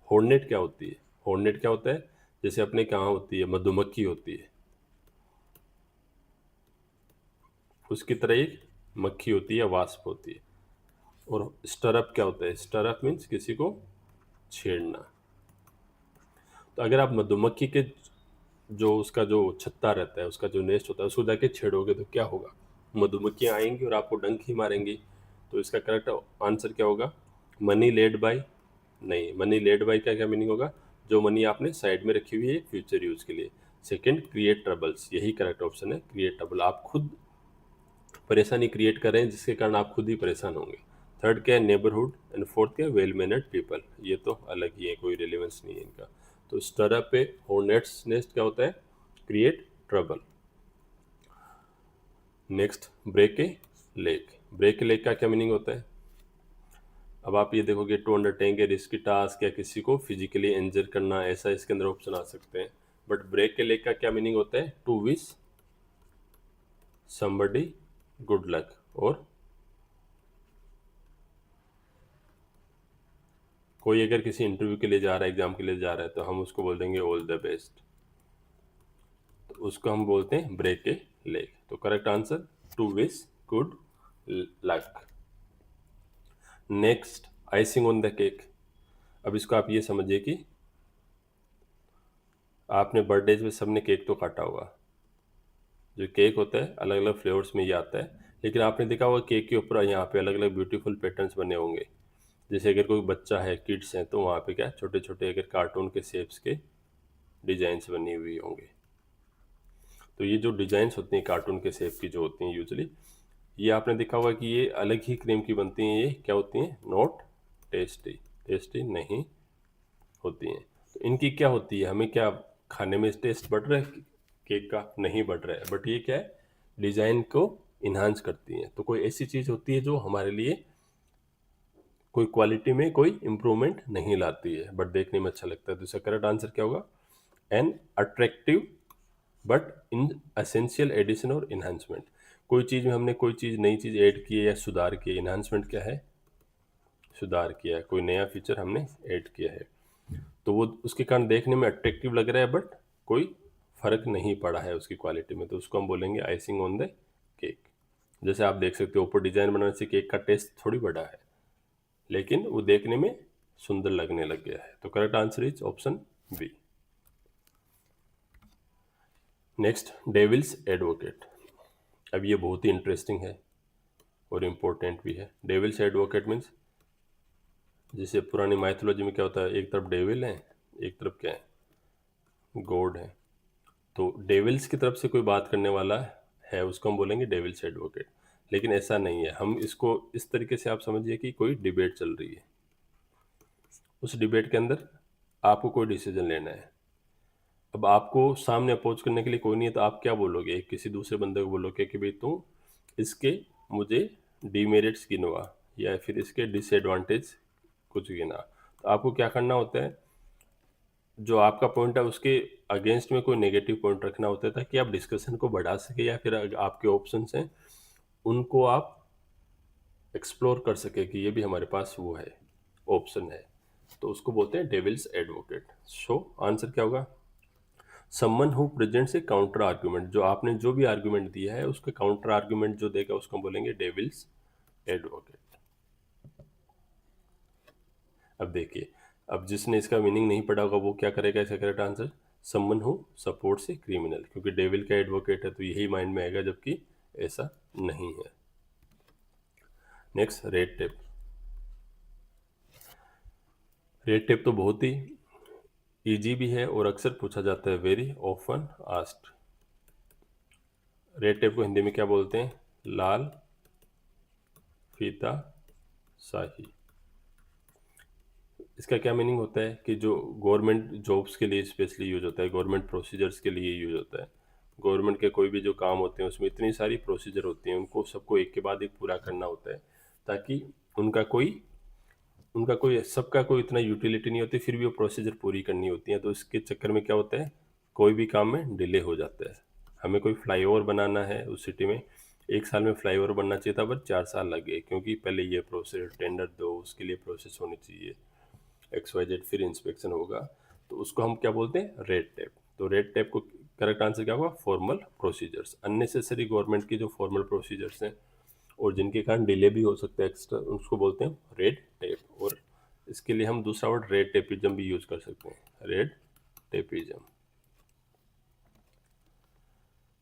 हॉर्नेट क्या होती है, हॉर्नेट क्या होता है, जैसे अपने कहाँ होती है, मधुमक्खी होती है, उसकी तरह एक मक्खी होती है, वास्प होती है। और स्टरअप क्या होता है, स्टरअप मीन्स किसी को छेड़ना। तो अगर आप मधुमक्खी के जो उसका जो छत्ता रहता है, उसका जो नेस्ट होता है, उसको जाके छेड़ोगे तो क्या होगा, मधुमक्खियाँ आएंगी और आपको डंक ही मारेंगी। तो इसका करेक्ट आंसर क्या होगा, मनी लेड बाय, नहीं, मनी लेड बाय का क्या मीनिंग होगा, जो मनी आपने साइड में रखी हुई है फ्यूचर यूज के लिए। सेकंड, क्रिएट ट्रबल्स, यही करेक्ट ऑप्शन है, क्रिएट ट्रबल, आप खुद परेशानी क्रिएट कर रहे हैं जिसके कारण आप खुद ही परेशान होंगे। थर्ड क्या है, नेबरहुड, एंड फोर्थ क्या है, वेल मैनर्ड पीपल, ये तो अलग ही है, कोई रिलेवेंस नहीं है इनका। तो स्टरअप पे हॉर्नेट्स नेस्ट क्या होता है, create trouble. Next, break a leg, break a leg का क्या मीनिंग होता है, अब आप ये देखोगे to undertake a risky task या किसी को फिजिकली इंजर करना, ऐसा इसके अंदर ऑप्शन आ सकते हैं। बट ब्रेक ए लेक का क्या मीनिंग होता है, to wish somebody good luck, और कोई अगर किसी इंटरव्यू के लिए जा रहा है, एग्जाम के लिए जा रहा है, तो हम उसको बोल देंगे ऑल द बेस्ट, तो उसको हम बोलते हैं ब्रेक ए लेग। तो correct answer, to wish good luck. Next, icing on the cake. अब इसको आप ये समझिए कि आपने बर्थडेज में सबने केक तो काटा होगा, जो केक होता है अलग अलग फ्लेवर्स में ये आता है, लेकिन आपने देखा होगा केक के ऊपर यहाँ पे अलग अलग ब्यूटीफुल पैटर्न्स बने होंगे। जैसे अगर कोई बच्चा है, किड्स हैं, तो वहाँ पे क्या छोटे छोटे अगर कार्टून के शेप्स के डिजाइन्स बनी हुई होंगे। तो ये जो डिजाइन्स होती हैं कार्टून के शेप की जो होती हैं यूजली, ये आपने देखा होगा कि ये अलग ही क्रीम की बनती हैं, ये क्या होती हैं, नॉट टेस्टी, टेस्टी नहीं होती हैं। तो इनकी क्या होती है, हमें क्या खाने में टेस्ट बढ़ रहा है केक का, नहीं बढ़ रहा है, बट ये क्या है, डिज़ाइन को इन्हांस करती हैं। तो कोई ऐसी चीज़ होती है जो हमारे लिए कोई क्वालिटी में कोई इम्प्रूवमेंट नहीं लाती है बट देखने में अच्छा लगता है। तो इसका करेक्ट आंसर क्या होगा? An attractive but inessential addition और इन्हांसमेंट। कोई चीज़ में हमने कोई चीज़ नई चीज़ ऐड की है या सुधार किया है। इन्हांसमेंट क्या है? सुधार किया है, कोई नया फीचर हमने ऐड किया है, तो वो उसके कारण देखने में अट्रैक्टिव लग रहा है बट कोई फर्क नहीं पड़ा है उसकी क्वालिटी में, तो उसको हम बोलेंगे आइसिंग ऑन द केक। जैसे आप देख सकते हो ऊपर डिजाइन बनाने से केक का टेस्ट थोड़ी बढ़ा है, लेकिन वो देखने में सुंदर लगने लग गया है। तो correct answer is option B. Next, devil's advocate. अब ये बहुत ही इंटरेस्टिंग है और इम्पोर्टेंट भी है। डेविल्स एडवोकेट मीन्स, जैसे पुरानी माइथोलॉजी में क्या होता है, एक तरफ डेविल है, एक तरफ क्या है, गॉड है। तो डेविल्स की तरफ से कोई बात करने वाला है उसको हम बोलेंगे डेविल्स एडवोकेट। लेकिन ऐसा नहीं है, हम इसको इस तरीके से आप समझिए कि कोई डिबेट चल रही है, उस डिबेट के अंदर आपको कोई डिसीजन लेना है। अब आपको सामने अपोज करने के लिए कोई नहीं है, तो आप क्या बोलोगे? एक किसी दूसरे बंदे को बोलोगे कि भाई तू इसके मुझे डीमेरिट्स गिनवा या फिर इसके डिसएडवांटेज कुछ गिना। तो आपको क्या करना होता है, जो आपका पॉइंट है उसके अगेंस्ट में कोई नेगेटिव पॉइंट रखना होता है ताकि आप डिस्कशन को बढ़ा सके, या फिर आपके ऑप्शंस हैं उनको आप एक्सप्लोर कर सके कि ये भी हमारे पास वो है, ऑप्शन है। तो उसको बोलते हैं डेविल्स एडवोकेट। सो आंसर क्या होगा? Someone who presents A counter argument. जो आपने जो भी आर्ग्यूमेंट दिया है उसका काउंटर आर्ग्यूमेंट जो देगा उसको हम बोलेंगे डेविल्स एडवोकेट। अब देखिए, अब जिसने इसका मीनिंग नहीं पढ़ा होगा वो क्या करेगा? इसका correct answer someone who supports a criminal, क्योंकि डेविल का एडवोकेट है तो यही माइंड में आएगा, जबकि ऐसा नहीं है। Next, red tape. Red tape तो बहुत ही इजी भी है और अक्सर पूछा जाता है, very often asked. Red tape को हिंदी में क्या बोलते हैं? लाल फीता शाही। इसका क्या मीनिंग होता है कि जो गवर्नमेंट जॉब्स के लिए स्पेशली यूज होता है, गवर्नमेंट प्रोसीजर्स के लिए यूज होता है। गवर्नमेंट के कोई भी जो काम होते हैं उसमें इतनी सारी प्रोसीजर होती हैं, उनको सबको एक के बाद एक पूरा करना होता है, ताकि उनका कोई सबका कोई इतना यूटिलिटी नहीं होती, फिर भी वो प्रोसीजर पूरी करनी होती है। तो इसके चक्कर में क्या होता है, कोई भी काम में डिले हो जाता है। हमें कोई फ्लाईओवर बनाना है उस सिटी में, 1 साल में फ्लाईओवर बनना चाहिए था बट 4 साल लग गए, क्योंकि पहले ये प्रोसेस, टेंडर दो, उसके लिए प्रोसेस होनी चाहिए, XYZ, फिर इंस्पेक्शन होगा। तो उसको हम क्या बोलते हैं? Red tape. तो रेड टेप को करेक्ट आंसर क्या होगा? Formal procedures. अननेसेसरी गवर्नमेंट की जो फॉर्मल प्रोसीजर्स हैं और जिनके कारण डिले भी हो सकता है एक्स्ट्रा, उसको बोलते हैं रेड टेप। और इसके लिए हम दूसरा वर्ड रेड टेपिज्म भी यूज कर सकते हैं, red tapism.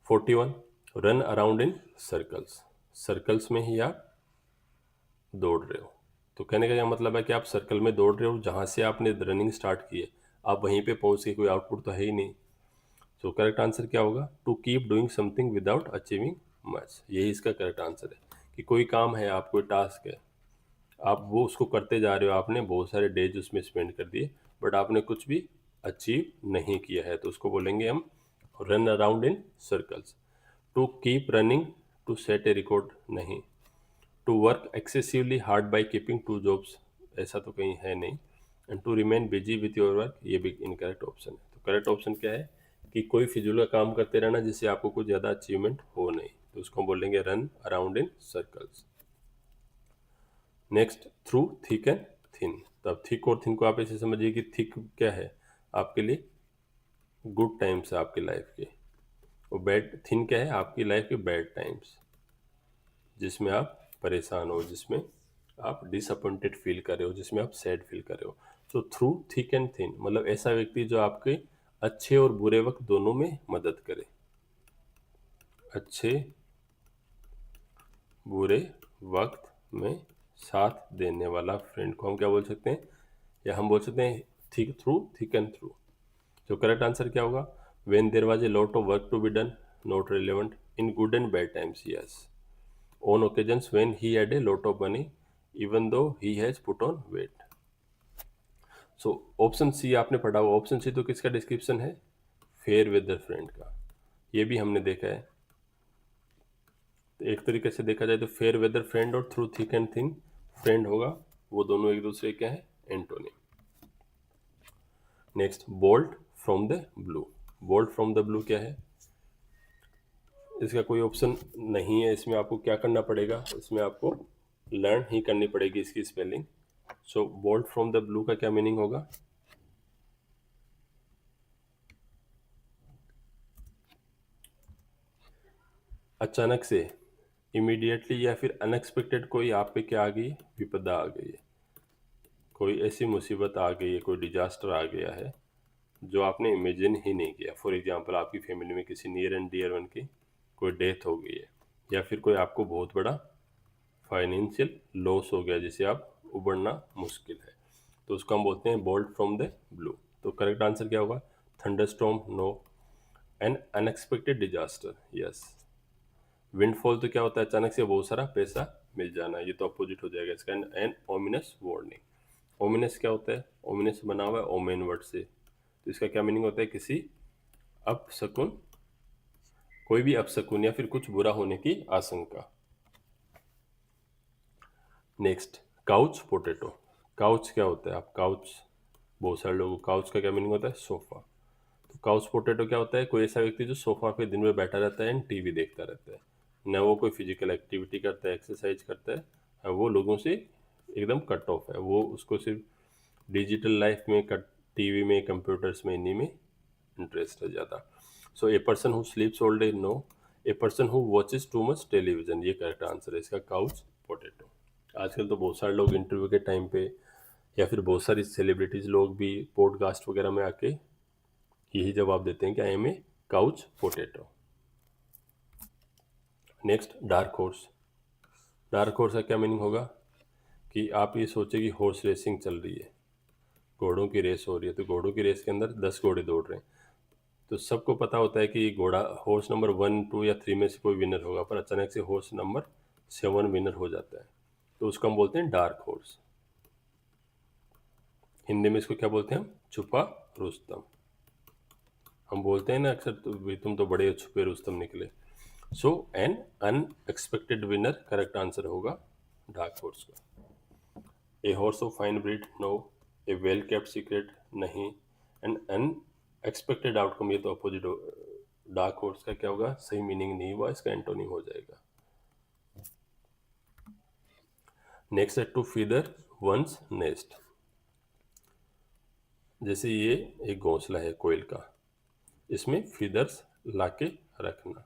41, run around in circles. Circles में ही आप दौड़ रहे हो। तो कहने का क्या मतलब है कि आप सर्कल में दौड़ रहे हो, जहाँ से आपने रनिंग स्टार्ट की है आप वहीं पे पहुँच के, कोई आउटपुट तो है ही नहीं। सो करेक्ट आंसर क्या होगा? To keep doing something without achieving much. यही इसका करेक्ट आंसर है कि कोई काम है, आप कोई टास्क है, आप वो उसको करते जा रहे हो, आपने बहुत सारे डेज उसमें स्पेंड कर दिए बट आपने कुछ भी अचीव नहीं किया है, तो उसको बोलेंगे हम run around in circles. To keep running, to set a record नहीं। To work excessively hard by keeping two jobs, ऐसा तो कहीं है नहीं। And to remain busy with your work, ये भी इनकरेक्ट ऑप्शन है। तो करेक्ट ऑप्शन क्या है कि कोई फिजूल का काम करते रहना जिससे आपको कुछ ज़्यादा अचीवमेंट हो नहीं, तो उसको हम बोलेंगे run around in circles. Next, through thick and thin. तो अब थिक और थिन को आप ऐसे समझिए कि थिक क्या है आपके लिए? गुड टाइम्स है आपकी लाइफ के, और बैड, थिन क्या है? आपकी लाइफ के बैड टाइम्स, जिसमें आप परेशान हो, जिसमें आप डिसअपॉइंटेड फील कर रहे हो, जिसमें आप सैड फील कर रहे हो। So through thick and thin मतलब ऐसा व्यक्ति जो आपके अच्छे और बुरे वक्त दोनों में मदद करे। अच्छे बुरे वक्त में साथ देने वाला फ्रेंड को हम क्या बोल सकते हैं? या हम बोल सकते हैं thick, through thick and through. तो करेक्ट आंसर क्या होगा? When there was a lot of work to be done, not relevant, in good and bad times, yes, on occasions when he had a lot of money even though he has put on weight। So option C आपने पढ़ा हुआ, ऑप्शन सी तो किसका डिस्क्रिप्शन है? फेयर वेदर फ्रेंड का। ये भी हमने देखा है तो एक तरीके से देखा जाए तो फेयर वेदर फ्रेंड और through thick and thin friend होगा, वो दोनों एक दूसरे के हैं antonym. Next, bolt from the blue. Bolt from the blue क्या है? इसका कोई ऑप्शन नहीं है, इसमें आपको क्या करना पड़ेगा, इसमें आपको लर्न ही करनी पड़ेगी इसकी spelling. So bolt from the blue का क्या मीनिंग होगा? अचानक से, इमीडिएटली या फिर अनएक्सपेक्टेड कोई आप पे क्या आ गई, विपदा आ गई है, कोई ऐसी मुसीबत आ गई है, कोई डिजास्टर आ गया है जो आपने इमेजिन ही नहीं किया। फॉर एग्जांपल, आपकी फैमिली में किसी नियर एंड डियर वन की कोई डेथ हो गई है, या फिर कोई आपको बहुत बड़ा फाइनेंशियल लॉस हो गया जिसे आप उबरना मुश्किल है, तो उसको हम बोलते हैं बोल्ट फ्रॉम द ब्लू। तो करेक्ट आंसर क्या होगा? Thunderstorm, no. An unexpected disaster, yes. Windfall तो क्या होता है? अचानक से बहुत सारा पैसा मिल जाना, ये तो अपोजिट हो जाएगा इसका। N ominous warning. ओमिनस क्या होता है? ओमिनस बना हुआ है ओमेन वर्ड से, तो इसका क्या मीनिंग होता है? किसी अपशकुन, कोई भी अपशकुन या फिर कुछ बुरा होने की आशंका। Next, couch potato. काउच क्या होता है? आप काउच, बहुत सारे लोगों, काउच का क्या मीनिंग होता है? सोफा। तो काउच पोटैटो क्या होता है? कोई ऐसा व्यक्ति जो सोफा पे दिन में बैठा रहता है एंड टीवी देखता रहता है, न वो कोई फिजिकल एक्टिविटी करता है, एक्सरसाइज करता है, और वो लोगों से एकदम कट ऑफ है, वो उसको सिर्फ डिजिटल लाइफ में, कट टीवी में, कंप्यूटर्स में, इन्हीं में इंटरेस्ट है ज़्यादा। So a person who sleeps all day, no. A person who watches too much television, ये करेक्ट आंसर है इसका, काउच पोटैटो। आजकल तो बहुत सारे लोग इंटरव्यू के टाइम पे या फिर बहुत सारी सेलिब्रिटीज लोग भी पॉडकास्ट वगैरह में आके यही जवाब देते हैं कि I am a couch potato. Next, dark horse. Dark horse का क्या मीनिंग होगा? कि आप ये सोचे कि हॉर्स रेसिंग चल रही है, घोड़ों की रेस हो रही है, तो घोड़ों की रेस के अंदर 10 घोड़े दौड़ रहे हैं, तो सबको पता होता है कि घोड़ा हॉर्स नंबर 1, 2 या 3 में से कोई विनर होगा, पर अचानक से हॉर्स नंबर 7 विनर हो जाता है, तो उसको हम बोलते हैं डार्क हॉर्स। हिंदी में इसको क्या बोलते हैं हम? छुपा रुस्तम। हम बोलते हैं ना अक्सर, तो भाई तुम तो बड़े छुपे रुस्तम निकले। So an unexpected winner correct answer होगा डार्क हॉर्स का। A horse of fine breed, no. A well kept secret, नहीं। एन अनएक्सपेक्टेड आउटकम, ये तो अपोजिट हो। डार्क हॉर्स का क्या होगा? सही मीनिंग नहीं हुआ, इसका एंटोनिम हो जाएगा। नेक्स्ट है टू फीदर वंस नेस्ट। जैसे ये एक घोंसला है कोयल का, इसमें फीदर्स लाके रखना,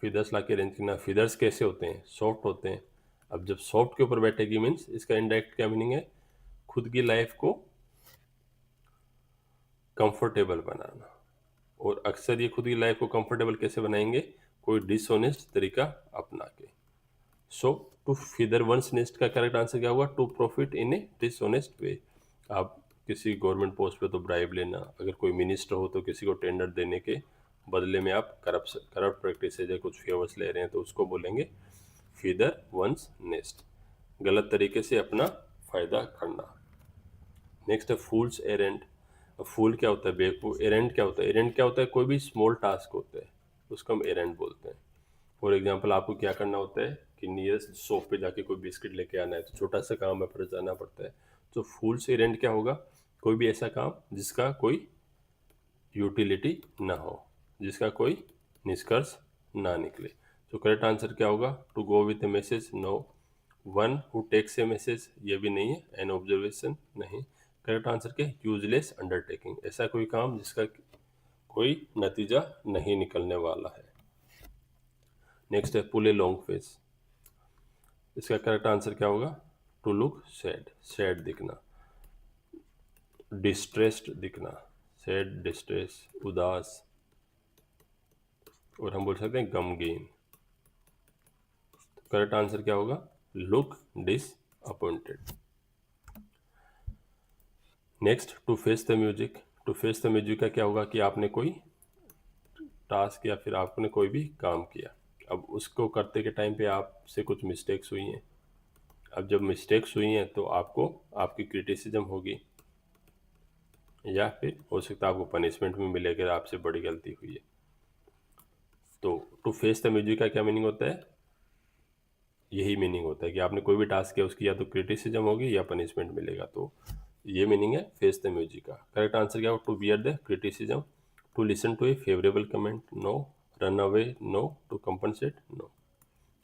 फीदर्स लाके अरेंज करना। फीदर्स कैसे होते हैं? सॉफ्ट होते हैं। अब जब सॉफ्ट के ऊपर बैठेगी मीन्स इसका इनडायरेक्ट क्या मीनिंग है? खुद की लाइफ को कंफर्टेबल बनाना। और अक्सर ये खुद की लाइफ को कंफर्टेबल कैसे बनाएंगे? कोई डिसऑनेस्ट तरीका अपना के। So to feather one's nest का करेक्ट आंसर क्या होगा? To profit in a dishonest way. आप किसी गवर्नमेंट पोस्ट पे तो ब्राइब लेना, अगर कोई मिनिस्टर हो तो किसी को टेंडर देने के बदले में आप करप्ट प्रैक्टिस या कुछ फेवर्स ले रहे हैं, तो उसको बोलेंगे फीदर वंस नेस्ट, गलत तरीके से अपना फायदा करना। नेक्स्ट है फूल्स एरेंट। फूल क्या होता है? बेवकूफ। एरेंट क्या होता है? एरेंट क्या होता है? कोई भी स्मॉल टास्क होता है, उसको हम एरेंट बोलते हैं। फॉर एग्जाम्पल, आपको क्या करना होता है कि नियरेस्ट शॉप पे जाके कोई बिस्किट लेके आना है, तो छोटा सा काम है पर जाना पड़ता है। तो फूल्स एरेंट क्या होगा? कोई भी ऐसा काम जिसका कोई यूटिलिटी ना हो, जिसका कोई निष्कर्ष ना निकले। तो करेक्ट आंसर क्या होगा? To go with a message, no. One who takes a message, ये भी नहीं है। एन ऑब्जर्वेशन, नहीं। करेक्ट आंसर क्या? यूजलेस अंडरटेकिंग, ऐसा कोई काम जिसका कोई नतीजा नहीं निकलने वाला है। नेक्स्ट है पुल ए लॉन्ग फेस। इसका करेक्ट आंसर क्या होगा? टू लुक सैड, सैड दिखना, डिस्ट्रेस्ड दिखना, सैड, डिस्ट्रेस, उदास, और हम बोल सकते हैं गमगीन। करेक्ट आंसर क्या होगा? Look disappointed. Next, to face the music. To face the music का क्या होगा? कि आपने कोई टास्क या फिर आपने कोई भी काम किया, अब उसको करते के टाइम पे आपसे कुछ मिस्टेक्स हुई हैं। अब जब मिस्टेक्स हुई हैं तो आपको आपकी क्रिटिसिज्म होगी, या फिर हो सकता है आपको पनिशमेंट भी मिलेगा, आपसे बड़ी गलती हुई है। तो टू फेस द म्यूजिक का क्या मीनिंग होता है? यही मीनिंग होता है कि आपने कोई भी टास्क किया उसकी या तो क्रिटिसिज्म होगी या पनिशमेंट मिलेगा। तो ये मीनिंग है फेस द म्यूजिक का। करेक्ट आंसर क्या हो? To bear the criticism, to listen to a favourable comment, no. Run away, no. To compensate, no.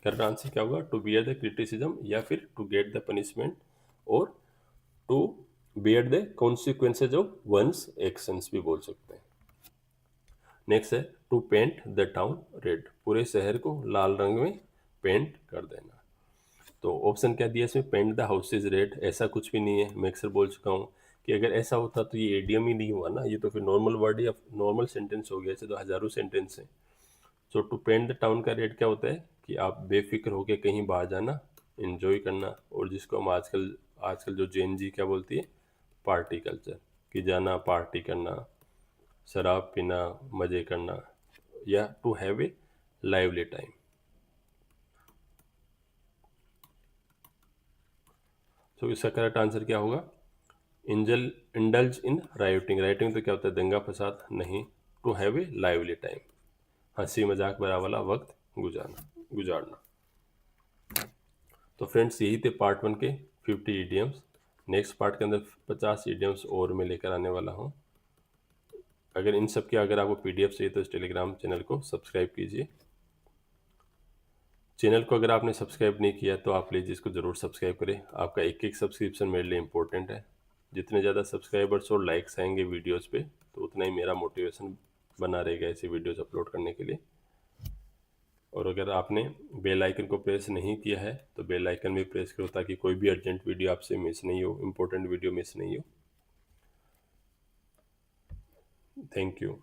Correct answer क्या होगा? टू बियर द क्रिटिसिज्म, या फिर टू गेट द पनिशमेंट, और to bear the consequences of one's actions भी बोल सकते हैं। नेक्स्ट है to paint the town red, पूरे शहर को लाल रंग में पेंट कर देना। तो ऑप्शन क्या दिया इसमें? पेंट द हाउसेज रेड, ऐसा कुछ भी नहीं है। मैं अक्सर बोल चुका हूँ कि अगर ऐसा होता तो ये एडीएम ही नहीं हुआ ना, ये तो फिर नॉर्मल वर्ड या नॉर्मल सेंटेंस हो गया। ऐसे तो हजारों सेंटेंस हैं। सो टू पेंट द टाउन का रेड क्या होता है कि आप बेफिक्र होकर कहीं बाहर जाना, एंजॉय करना, और जिसको हम आजकल आजकल जो जेन जी क्या बोलती है, पार्टी कल्चर, कि जाना, पार्टी करना, शराब पीना, मज़े करना, या to have a lively time. तो इसका करेक्ट आंसर क्या होगा? इंजल इंडल्ज इन राइटिंग, राइटिंग तो क्या होता है? दंगा फसाद नहीं। To have a lively time, हंसी मजाक भरा वाला वक्त गुजारना। तो फ्रेंड्स यही थे पार्ट 1 के 50 ईडियम्स। नेक्स्ट पार्ट के अंदर 50 ईडियम्स और मैं लेकर आने वाला हूँ। अगर इन सब के अगर आपको पीडीएफ चाहिए तो इस टेलीग्राम चैनल को सब्सक्राइब कीजिए। चैनल को अगर आपने सब्सक्राइब नहीं किया तो आप प्लीज़ इसको ज़रूर सब्सक्राइब करें। आपका एक एक सब्सक्रिप्शन मेरे लिए इम्पोर्टेंट है। जितने ज़्यादा सब्सक्राइबर्स और लाइक्स आएंगे वीडियोस पे, तो उतना ही मेरा मोटिवेशन बना रहेगा ऐसे वीडियोस अपलोड करने के लिए। और अगर आपने बेल आइकन को प्रेस नहीं किया है तो बेल आइकन भी प्रेस करो, ताकि कोई भी अर्जेंट वीडियो आपसे मिस नहीं हो, इम्पोर्टेंट वीडियो मिस नहीं हो। Thank you.